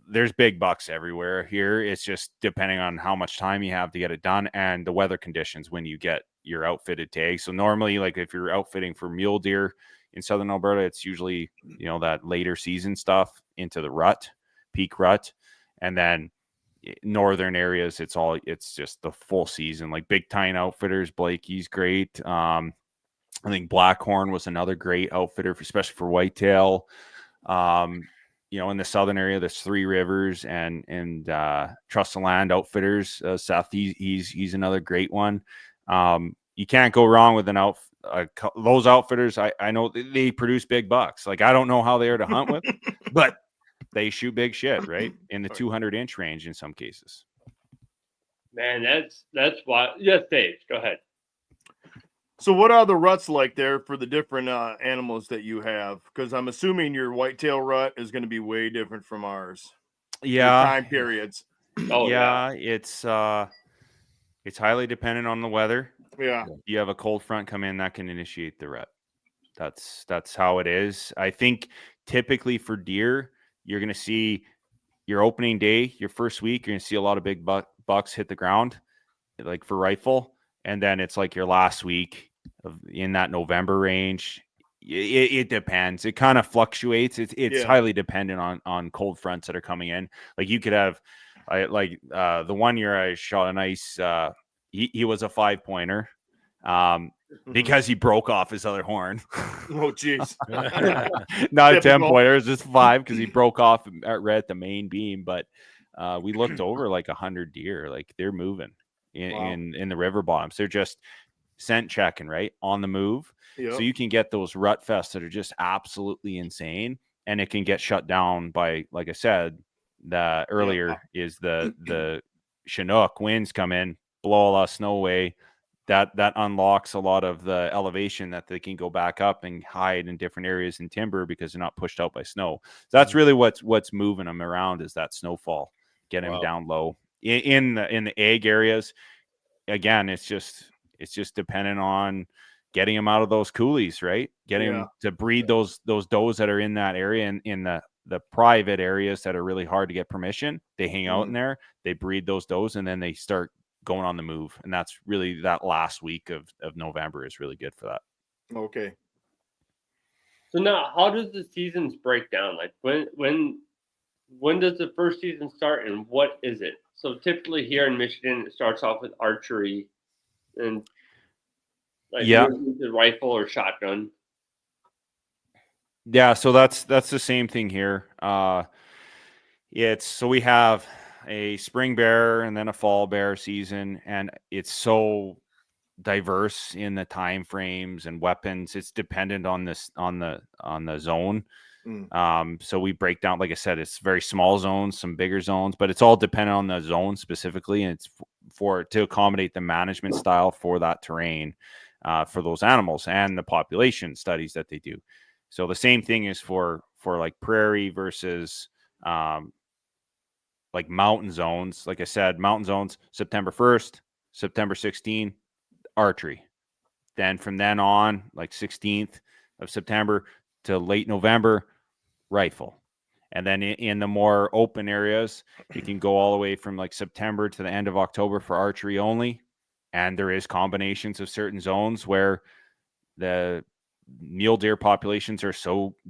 there's big bucks everywhere here. It's just depending on how much time you have to get it done and the weather conditions when you get your outfitted tag. So normally, like if you're outfitting for mule deer in southern Alberta, it's usually, that later season stuff into the peak rut. And then northern areas, it's just the full season, like Big Tine Outfitters. Blakey's great. I think Blackhorn was another great outfitter, especially for whitetail. In the southern area, there's Three Rivers and Trust the Land Outfitters. Seth, he's another great one. You can't go wrong with those outfitters. I know they produce big bucks. Like, I don't know how they are to hunt with, but they shoot big shit, right? In the 200-inch range in some cases. Man, that's why. Yes, Dave, go ahead. So what are the ruts like there for the different animals that you have? Because I'm assuming your whitetail rut is going to be way different from ours. Yeah. The time periods. Oh yeah. It's highly dependent on the weather. Yeah. You have a cold front come in that can initiate the rut. That's how it is. I think typically for deer, you're going to see your opening day, your first week, you're going to see a lot of big bucks hit the ground, like for rifle. And then it's like your last week in that November range. It depends. It kind of fluctuates. It's highly dependent on cold fronts that are coming in. Like you could have, the one year I shot a nice, he was a 5-pointer because he broke off his other horn. Oh, jeez. Not a 10-pointer, it's just 5 because he broke off right at the main beam. But we looked over like 100 deer, like they're moving in the river bottoms. They're just scent checking, right, on the move. Yep. So you can get those rut fests that are just absolutely insane, and it can get shut down by, like I said, the earlier is the Chinook winds come in, blow a lot of snow away. That unlocks a lot of the elevation that they can go back up and hide in different areas in timber because they're not pushed out by snow. So that's really what's moving them around, is that snowfall, getting them down low. In the egg areas, again, it's just dependent on getting them out of those coulees, right? Getting them to breed those does that are in that area, and in the private areas that are really hard to get permission. They hang out in there, they breed those does, and then they start going on the move. And that's really that last week of November is really good for that. Okay. So now, how does the seasons break down? Like when does the first season start, and what is it? So typically here in Michigan, it starts off with archery and the rifle or shotgun. Yeah, so that's the same thing here. So we have a spring bear and then a fall bear season, and it's so diverse in the time frames and weapons. It's dependent on the zone. So we break down, like I said, it's very small zones, some bigger zones, but it's all dependent on the zone specifically, and it's to accommodate the management style for that terrain, for those animals and the population studies that they do. So the same thing is for like prairie versus like mountain zones. Like I said, mountain zones, September 1st, September 16th, archery. Then from then on, like 16th of September to late November, rifle. And then in the more open areas, you can go all the way from like September to the end of October for archery only. And there is combinations of certain zones where the mule deer populations are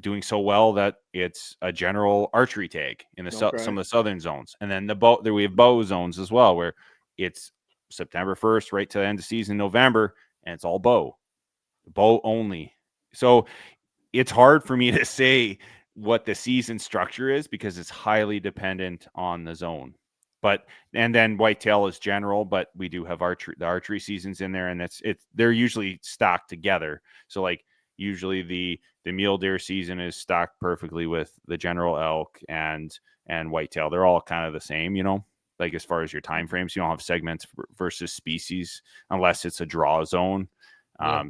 doing so well that it's a general archery tag in some of the southern zones. And then we have bow zones as well, where it's September 1st right to the end of season, November, and it's all bow only. So it's hard for me to say what the season structure is because it's highly dependent on the zone. And then whitetail is general, but we do have the archery seasons in there, and they're usually stacked together. So like usually the mule deer season is stacked perfectly with the general elk and whitetail. They're all kind of the same, like as far as your time frames. You don't have segments versus species unless it's a draw zone.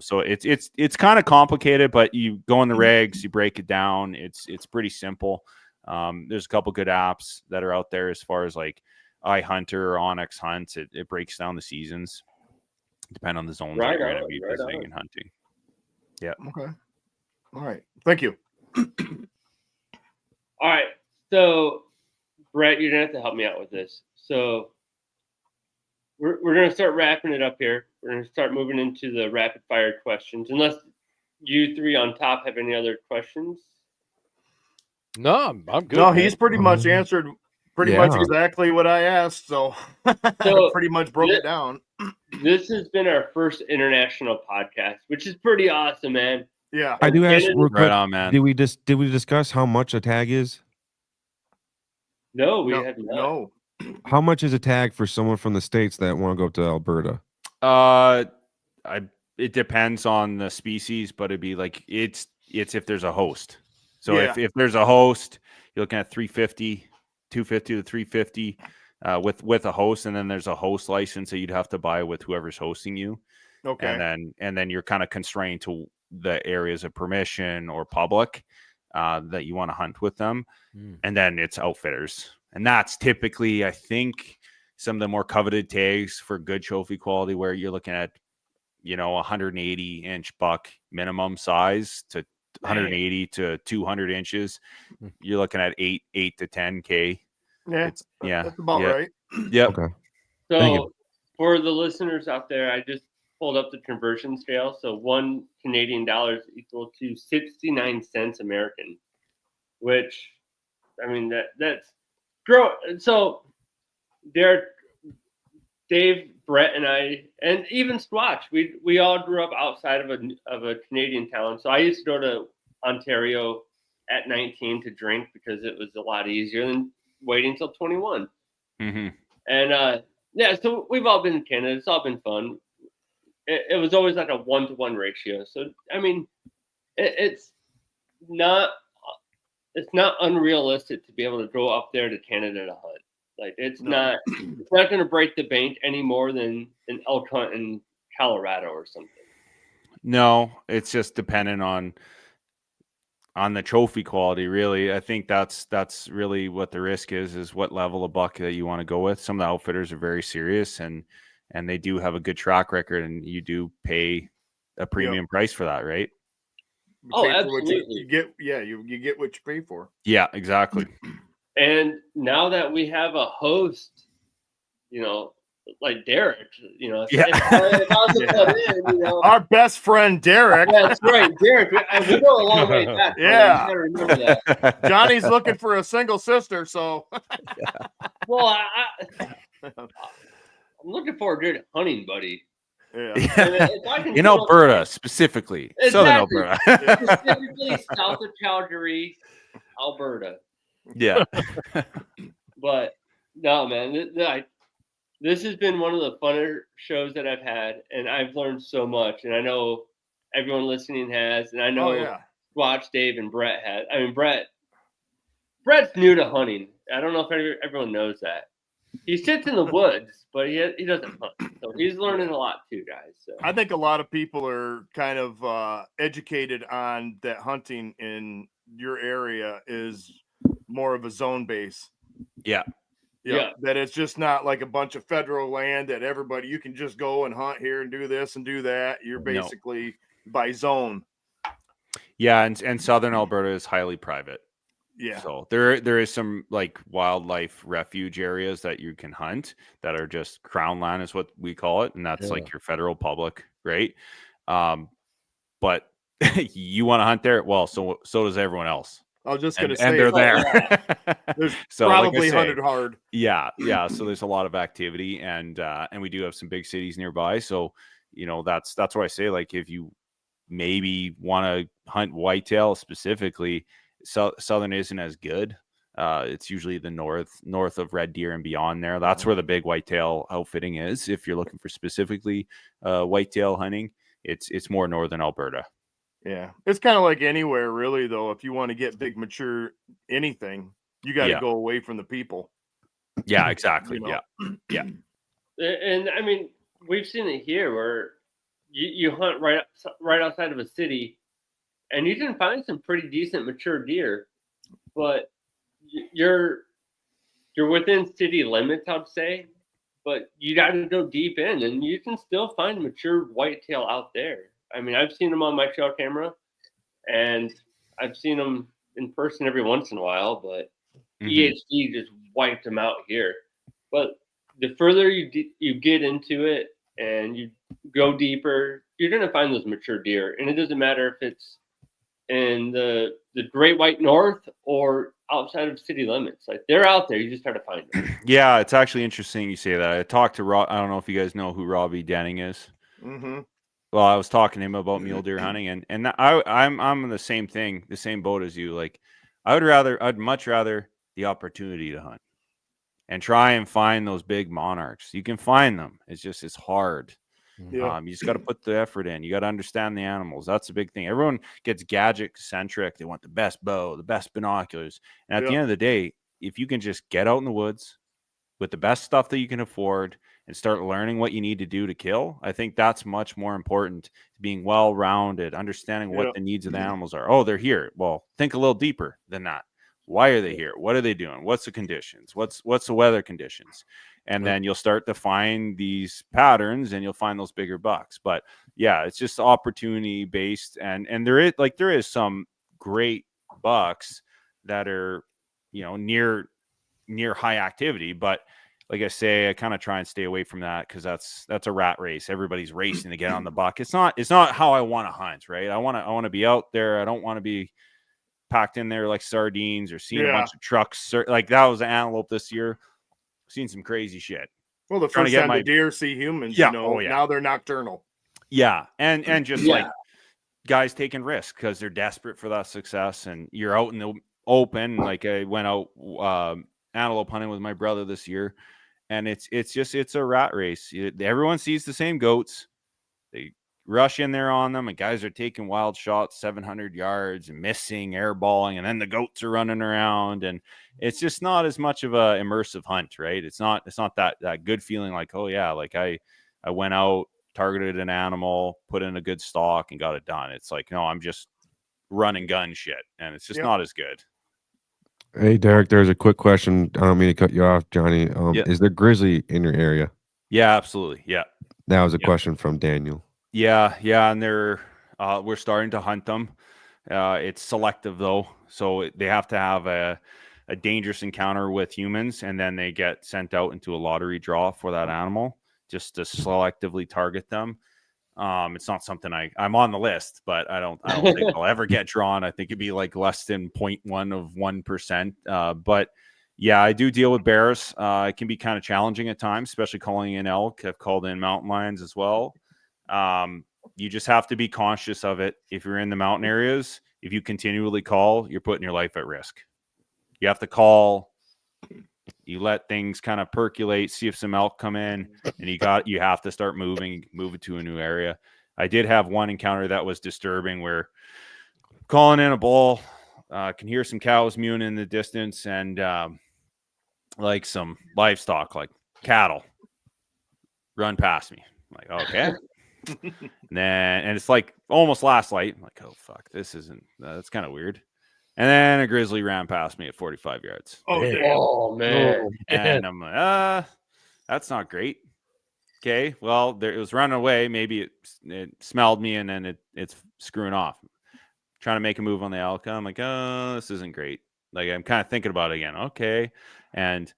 So it's kind of complicated, but you go in the regs, you break it down. It's pretty simple. There's a couple good apps that are out there as far as like iHunter or Onyx Hunt. It breaks down the seasons, depending on the zones that you're going to be visiting and hunting. Yeah. Okay. All right. Thank you. All right. So, Brett, you're going to have to help me out with this. So, we're going to start wrapping it up here. We're going to start moving into the rapid fire questions, unless you three on top have any other questions. No, I'm good. No, he's pretty much answered much exactly what I asked. So pretty much broke it down. This has been our first international podcast, which is pretty awesome, man. Yeah. I do ask real quick, Right on, man. did we discuss how much a tag is? No, we have not. No. How much is a tag for someone from the States that want to go to Alberta? It depends on the species, but it'd be like it's if there's a host. So if there's a host, you're looking at 350, 250 to 350 with a host, and then there's a host license that you'd have to buy with whoever's hosting you. Okay. And then you're kind of constrained to the areas of permission or public that you want to hunt with them. And then it's outfitters. And that's typically, I think, some of the more coveted tags for good trophy quality, where you're looking at, 180 inch buck minimum size to 180 to 200 inches. You're looking at 8 to 10K. Yeah. That's about right. Yep. Okay. So for the listeners out there, I just pulled up the conversion scale. So $1 Canadian is equal to 69 cents American, which, I mean, that's grow. So Derek, Dave, Brett, and I, and even Squatch, we all grew up outside of a Canadian town. So I used to go to Ontario at 19 to drink because it was a lot easier than waiting until 21. Mm-hmm. And so we've all been in Canada. It's all been fun. It was always like a 1-to-1 ratio. So I mean, it's not unrealistic to be able to go up there to Canada to hunt. Like it's not going to break the bank any more than an elk hunt in Colorado or something. No, it's just dependent on the trophy quality, really. I think that's really what the risk is what level of buck that you want to go with. Some of the outfitters are very serious and they do have a good track record, and you do pay a premium price for that, right? Absolutely. You get what you pay for. Yeah, exactly. And now that we have a host, like Derek, if I was to put in, our best friend Derek. Yeah, that's right, Derek. We go a long way back. Yeah, you gotta remember that. Johnny's looking for a single sister, so. Well, I'm looking for a good hunting buddy. Yeah. In Alberta, specifically, Southern Alberta, specifically south of Calgary, Alberta. Yeah. But no, man, this has been one of the funner shows that I've had, and I've learned so much. And I know everyone listening has, and I know Watch Dave and Brett had. I mean, Brett's new to hunting. I don't know if everyone knows that. He sits in the woods, but he doesn't hunt. So he's learning a lot too, guys. So I think a lot of people are kind of educated on that hunting in your area is more of a zone base. Yeah. That it's just not like a bunch of federal land that you can just go and hunt here and do this and do that. You're basically by zone. Yeah, and Southern Alberta is highly private. Yeah. So there is some like wildlife refuge areas that you can hunt that are just crown land is what we call it, and that's like your federal public, right? But you want to hunt there? Well, so does everyone else. I was just going to say, and they're there. There's so probably hunted hard. Yeah. So there's a lot of activity, and we do have some big cities nearby. So that's what I say. Like if you maybe want to hunt whitetail specifically, Southern isn't as good. It's usually the north of Red Deer and beyond there. That's where the big whitetail outfitting is. If you're looking for specifically whitetail hunting, it's more northern Alberta. Yeah, it's kind of like anywhere, really, though. If you want to get big, mature anything, you got to go away from the people. Yeah, exactly. You know? Yeah. And I mean, we've seen it here where you hunt right outside of a city, and you can find some pretty decent mature deer, but you're within city limits, I'd say. But you got to go deep in, and you can still find mature whitetail out there. I mean, I've seen them on my trail camera, and I've seen them in person every once in a while, but EHD just wiped them out here. But the further you get into it and you go deeper, you're going to find those mature deer. And it doesn't matter if it's in the Great White North or outside of city limits. Like, they're out there. You just got to find them. Yeah, it's actually interesting you say that. I talked to Rob. I don't know if you guys know who Robbie Denning is. Mm-hmm. Well, I was talking to him about mule deer hunting, and I'm the same thing, the same boat as you. Like, I'd much rather the opportunity to hunt and try and find those big monarchs. You can find them. It's hard. Yeah. You just got to put the effort in. You got to understand the animals. That's a big thing. Everyone gets gadget centric. They want the best bow, the best binoculars. And at the end of the day, if you can just get out in the woods with the best stuff that you can afford and start learning what you need to do to kill, I think that's much more important. Being well-rounded, understanding what the needs of the animals are. Oh, they're here. Well, think a little deeper than that. Why are they here? What are they doing? What's the conditions? What's the weather conditions? And then you'll start to find these patterns, and you'll find those bigger bucks. But yeah, it's just opportunity based, and there is some great bucks that are, near high activity. But like I say, I kind of try and stay away from that because that's a rat race. Everybody's racing to get on the buck. It's not how I want to hunt, right? I want to be out there. I don't want to be packed in there like sardines or seeing a bunch of trucks. Like, that was an antelope this year. Seen some crazy shit. Well, the first time the deer see humans, now they're nocturnal. Yeah, and just like guys taking risks because they're desperate for that success, and you're out in the open. Like, I went out antelope hunting with my brother this year, and it's a rat race. Everyone sees the same goats. They rush in there on them, and guys are taking wild shots 700 yards and missing, airballing, and then the goats are running around, and it's just not as much of a immersive hunt, right? It's not that good feeling like, oh yeah, like I went out, targeted an animal, put in a good stalk, and got it done. It's like, no, I'm just run and gun shit, and it's just not as good. Hey, Derek, there's a quick question. I don't mean to cut you off, Johnny. Is there grizzly in your area? Yeah, absolutely. Yeah. That was a question from Daniel. Yeah, and we're starting to hunt them. It's selective though, so they have to have a dangerous encounter with humans, and then they get sent out into a lottery draw for that animal just to selectively target them. It's not something I'm on the list, but I don't think I'll ever get drawn. I think it'd be like less than 0.1 of 1%. But yeah, I do deal with bears. It can be kind of challenging at times, especially calling in elk. I've called in mountain lions as well. You just have to be conscious of it. If you're in the mountain areas, if you continually call, you're putting your life at risk. You have to call. You let things kind of percolate, see if some elk come in, and you have to start move it to a new area. I did have one encounter that was disturbing where calling in a bull, can hear some cows mewing in the distance, and like some livestock, like cattle, run past me. I'm like, okay. And it's like almost last light. I'm like, oh fuck, this isn't. That's kind of weird. And then a grizzly ran past me at 45 yards. Oh man! And I'm like, that's not great. Okay, well, it was running away. Maybe it smelled me, and then it's screwing off. Trying to make a move on the elk. I'm like, oh, this isn't great. Like, I'm kind of thinking about it again. Okay, and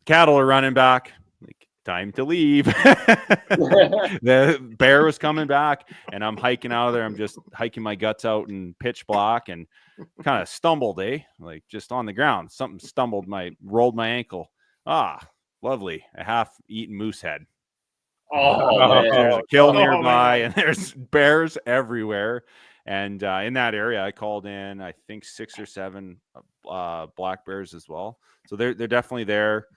cattle are running back. Like, time to leave. The bear was coming back, and I'm hiking out of there. I'm just hiking my guts out in pitch black, and kind of stumbled, like just on the ground. Something rolled my ankle. Lovely. A half-eaten moose head. There's a kill nearby, and there's bears everywhere. And in that area, I called in, I think 6 or 7 black bears as well. So they're definitely there.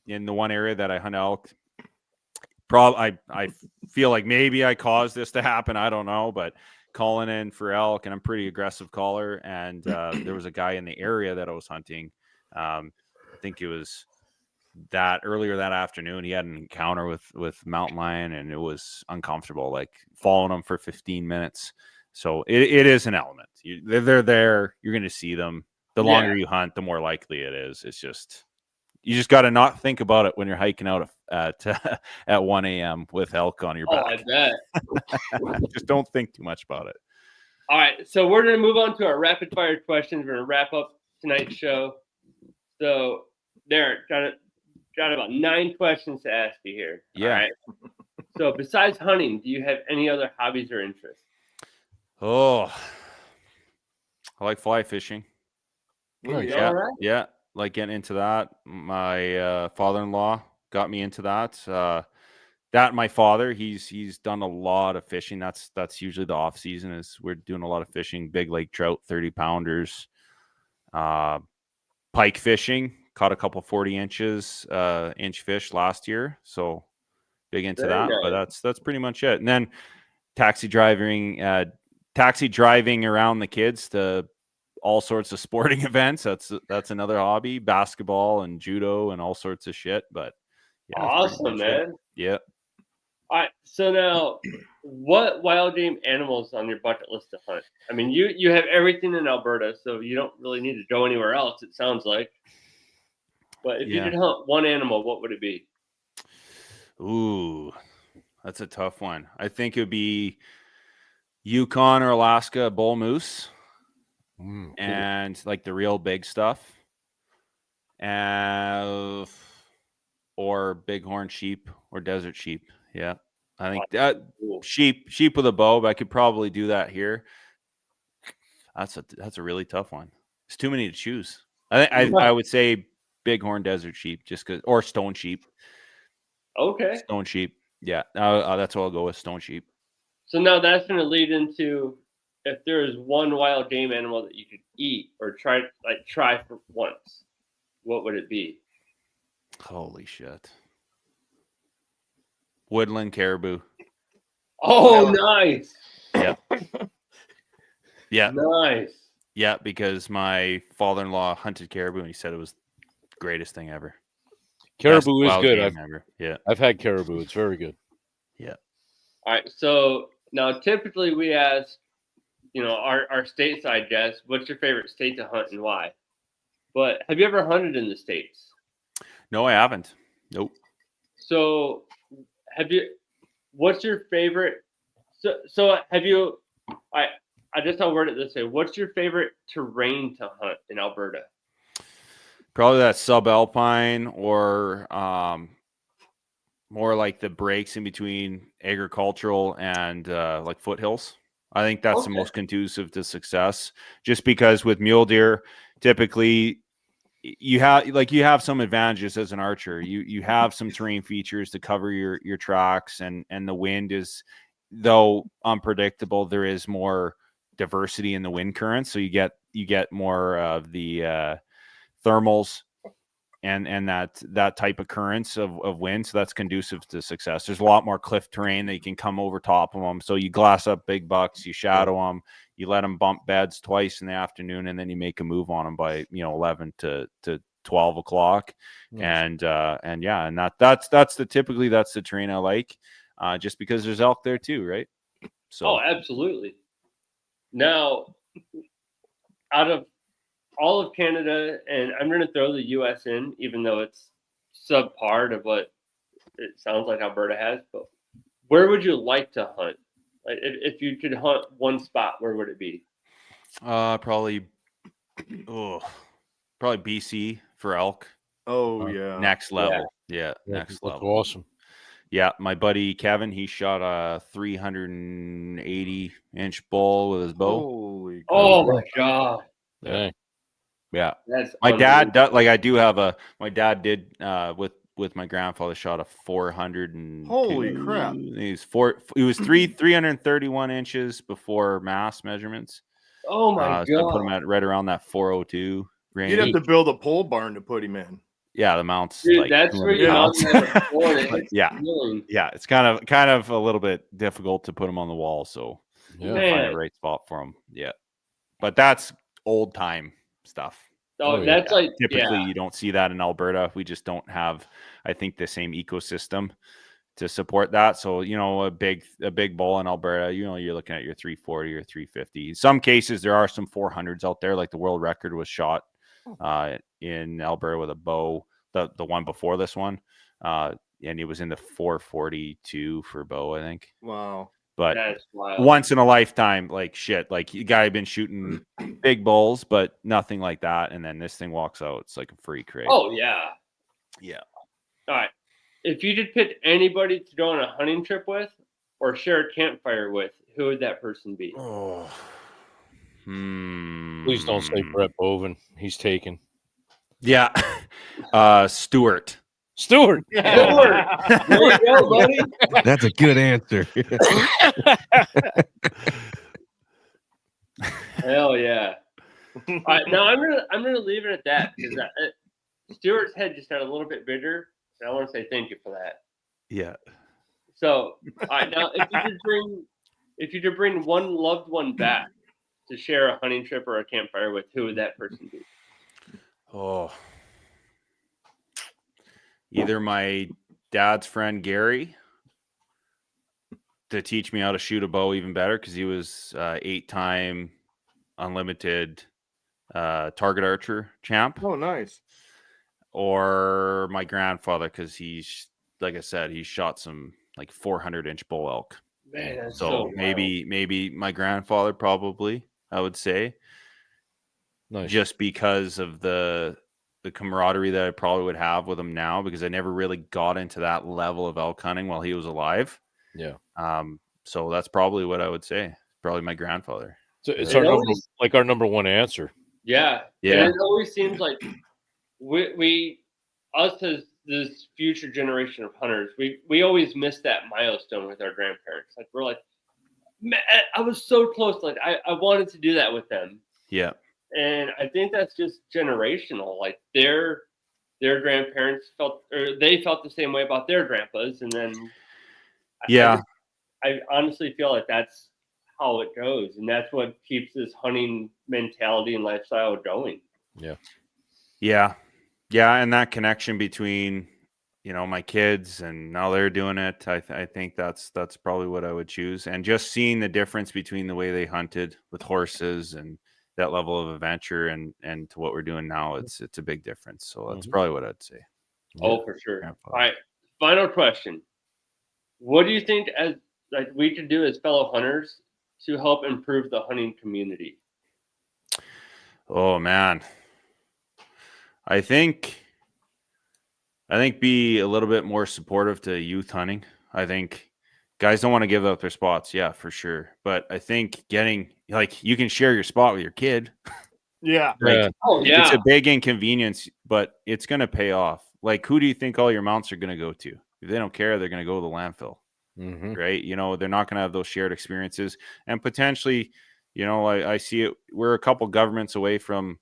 In the one area that I hunt elk, I feel like maybe I caused this to happen. I don't know, but calling in for elk, and I'm pretty aggressive caller. And there was a guy in the area that I was hunting. I think it was that earlier that afternoon, he had an encounter with mountain lion, and it was uncomfortable, like following them for 15 minutes. So it is an element. They're there. You're going to see them. The longer you hunt, the more likely it is. It's just, you just got to not think about it when you're hiking out at 1 a.m. with elk on your back. I bet. Just don't think too much about it. All right, so we're going to move on to our rapid fire questions. We're going to wrap up tonight's show. So, Darren, got about 9 questions to ask you here. Yeah. All right. So, besides hunting, do you have any other hobbies or interests? Oh, I like fly fishing. Nice. Yeah, All right. yeah, like getting into that. My father-in-law got me into that. That my father, he's done a lot of fishing. That's usually the off season, is we're doing a lot of fishing, big lake trout, 30-pounders, pike fishing. Caught a couple 40 inch fish last year, so big into Very that. nice. But that's pretty much it. And then taxi driving around the kids to all sorts of sporting events. That's another hobby. Basketball and judo and all sorts of shit. But yeah, that's pretty Awesome, much it. man. Yeah. All right, so now, what wild game animals on your bucket list to hunt? I mean, you have everything in Alberta, so you don't really need to go anywhere else, it sounds like. But if you could hunt one animal, what would it be? Ooh, that's a tough one. I think it would be Yukon or Alaska bull moose, Cool. and like the real big stuff, or bighorn sheep or desert sheep. Yeah, I think that Cool. sheep with a bow. But I could probably do that here. That's a really tough one. It's too many to choose. I would say bighorn desert sheep, just because, or stone sheep. Okay. Stone sheep. Yeah, that's what I'll go with, stone sheep. So now that's going to lead into, if there is one wild game animal that you could eat or try for once, what would it be? Holy shit. Woodland caribou. Oh, nice. Yeah. Yeah. Nice. Yeah, because my father-in-law hunted caribou and he said it was the greatest thing ever. Caribou is Wild good. game ever. Yeah. I've had caribou. It's very good. Yeah. All right. So now typically we ask, our stateside guests, what's your favorite state to hunt and why? But have you ever hunted in the States? No, I haven't. Nope. So what's your favorite? So have you, I just I'll word it this way. What's your favorite terrain to hunt in Alberta? Probably that subalpine or more like the breaks in between agricultural and like foothills. I think that's the most conducive to success, just because with mule deer, typically you have some advantages as an archer. You have some terrain features to cover your tracks, and the wind is, though unpredictable, there is more diversity in the wind current, so you get more of the thermals and that type of currents of wind, so that's conducive to success. There's a lot more cliff terrain that you can come over top of them, so you glass up big bucks, you shadow them, you let them bump beds twice in the afternoon, and then you make a move on them by 11 to 12 o'clock. Nice. And that's the terrain I like, just because there's elk there too, right? So absolutely. Now, out of all of Canada, and I'm going to throw the U.S. in, even though it's subpar of what it sounds like Alberta has, but where would you like to hunt? Like, if you could hunt one spot, where would it be? Probably BC for elk. Oh, yeah. Next level. Yeah, next level. Awesome. Yeah, my buddy Kevin, he shot a 380-inch bull with his bow. Holy oh my god! Dang. Yeah, that's my dad. My dad did with my grandfather, shot a 400 and holy crap! He was 331 inches before mass measurements. Oh my god! So I put him at right around that 402 range. You'd have to build a pole barn to put him in. Yeah, the mounts. Dude, that's where you yeah, it's kind of a little bit difficult to put them on the wall, so find the right spot for them. Yeah, but that's old time stuff. Oh, yeah. that's like Typically, yeah. you don't see that in Alberta. We just don't have, I think, the same ecosystem to support that. So, a big bull in Alberta, you're looking at your 340 or 350. In some cases, there are some 400s out there. Like the world record was shot in Alberta with a bow, the one before this one, and it was in the 442 for bow, I think. Wow. But That's wild. once in a lifetime, like shit, like the guy had been shooting big bulls, but nothing like that. And then this thing walks out. It's like a freak, right? Oh yeah. Yeah. All right. If you could pick anybody to go on a hunting trip with or share a campfire with, who would that person be? Oh. Please don't say Brett Boven. He's taken. Yeah. Stuart. Stuart. There you go, buddy. That's a good answer. Hell yeah. All right, now I'm gonna leave it at that because Stuart's head just got a little bit bigger, and I want to say thank you for that. Yeah. So, all right, now if you could bring one loved one back to share a hunting trip or a campfire with, who would that person be? Oh. Either my dad's friend Gary to teach me how to shoot a bow even better because he was 8-time unlimited target archer champ. Oh, nice. Or my grandfather because he's, like I said, he shot some like 400-inch bull elk. Man, that's So maybe my grandfather probably, I would say. Nice. Just because of the camaraderie that I probably would have with him now, because I never really got into that level of elk hunting while he was alive. Yeah. So that's probably what I would say. Probably my grandfather. So it's It our number one answer. Yeah. Yeah. And it always seems like us as this future generation of hunters, we always miss that milestone with our grandparents. Like we're like, man, I was so close. Like I wanted to do that with them. Yeah. And I think that's just generational. Like their grandparents felt the same way about their grandpas. And then I honestly feel like that's how it goes. And that's what keeps this hunting mentality and lifestyle going. Yeah. Yeah. Yeah. And that connection between, my kids and now they're doing it. I think that's probably what I would choose. And just seeing the difference between the way they hunted with horses and that level of adventure and to what we're doing now, it's a big difference. So that's probably what I'd say. Oh, for sure. All right. Final question. What do you think we could do as fellow hunters to help improve the hunting community? Oh man. I think be a little bit more supportive to youth hunting. I think guys don't want to give up their spots. Yeah, for sure. But I think getting you can share your spot with your kid. Yeah. It's a big inconvenience, but it's going to pay off. Like, who do you think all your mounts are going to go to? If they don't care, they're going to go to the landfill, right? They're not going to have those shared experiences. And potentially, I see it. We're a couple governments away from,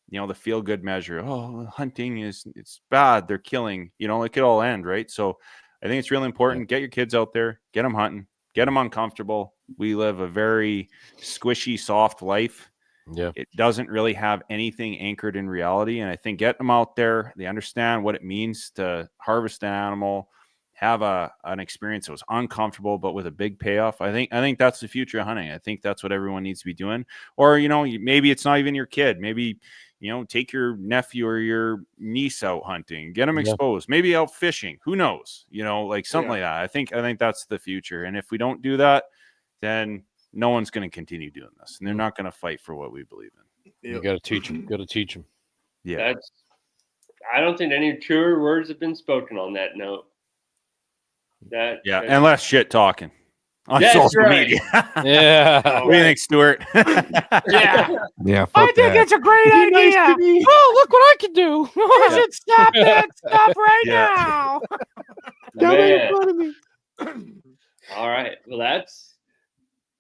the feel good measure. Oh, hunting it's bad. They're killing, it could all end, right? So I think it's really important. Get your kids out there, get them hunting, get them uncomfortable. We live a very squishy, soft life. Yeah. It doesn't really have anything anchored in reality. And I think get them out there. They understand what it means to harvest an animal, have an experience that was uncomfortable, but with a big payoff. I think that's the future of hunting. I think that's what everyone needs to be doing. Or, maybe it's not even your kid. Maybe, take your nephew or your niece out hunting, get them exposed, maybe out fishing. Who knows? Something like that. I think that's the future. And if we don't do that, then no one's going to continue doing this, and they're not going to fight for what we believe in. You got to teach them. Yeah. I don't think any truer words have been spoken on that note. And less shit talking on social media. Yeah. What do you think, Stuart? Yeah. I think it's a great idea. Oh, look what I can do. I should stop that stuff right now. Don't make fun of me. All right. Well, that's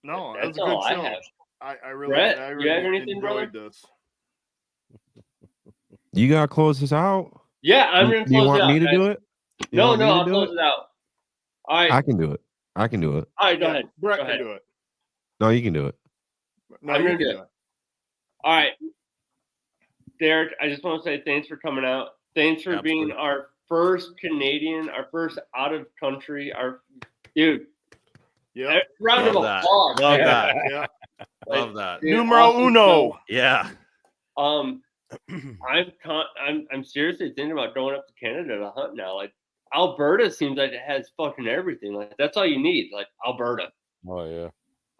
that's all a I good have. I really, Brett, I you really have anything, enjoyed brother? this. You gotta close this out. Yeah, I'm going to close it out. You want me to do it? No, I'll close it out. All right. I can do it. All right, go ahead. Brett Go can ahead. do it. No, you can do it. No, I'm you gonna can do it. All right. Derek, I just want to say thanks for coming out. Thanks for being our first Canadian, our first out of country, dude. Yeah. Round of Love applause. Love that. Yeah. Love that. Dude, Numero awesome uno. show. Yeah. I'm seriously thinking about going up to Canada to hunt now. Like Alberta seems like it has fucking everything. Like that's all you need. Like Alberta, Oh yeah.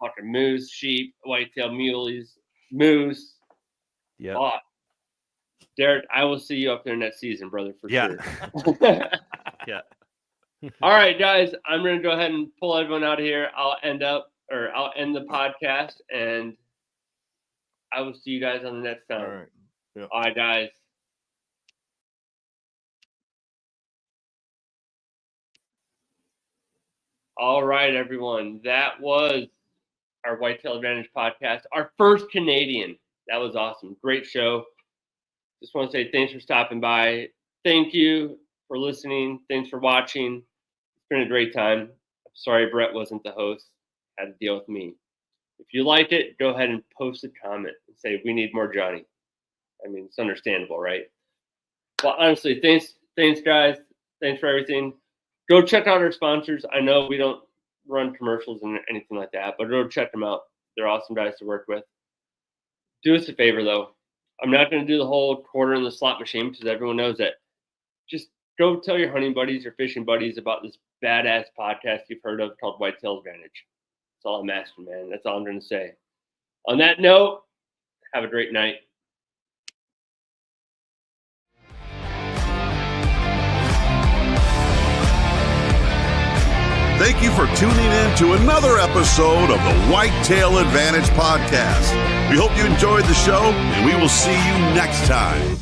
fucking moose, sheep, whitetail muleys, moose. Yeah. Oh, Derek, I will see you up there next season, brother, for Yeah. sure. Yeah. All right, guys, I'm gonna go ahead and pull everyone out of here. I'll end the podcast, and I will see you guys on the next time. All right. Yeah. All right, guys. All right, everyone. That was our Whitetail Advantage podcast, our first Canadian. That was awesome. Great show. Just want to say thanks for stopping by. Thank you for listening. Thanks for watching. It's been a great time. I'm sorry Brett wasn't the host. Had to deal with me. If you like it, go ahead and post a comment and say, we need more Johnny. I mean, it's understandable, right? Well, honestly, thanks, guys. Thanks for everything. Go check out our sponsors. I know we don't run commercials and anything like that, but go check them out. They're awesome guys to work with. Do us a favor, though. I'm not going to do the whole quarter in the slot machine because everyone knows that. Just go tell your hunting buddies or fishing buddies about this badass podcast you've heard of called Whitetail Advantage. That's all I'm asking, man. That's all I'm going to say. On that note, have a great night. Thank you for tuning in to another episode of the Whitetail Advantage Podcast. We hope you enjoyed the show, and we will see you next time.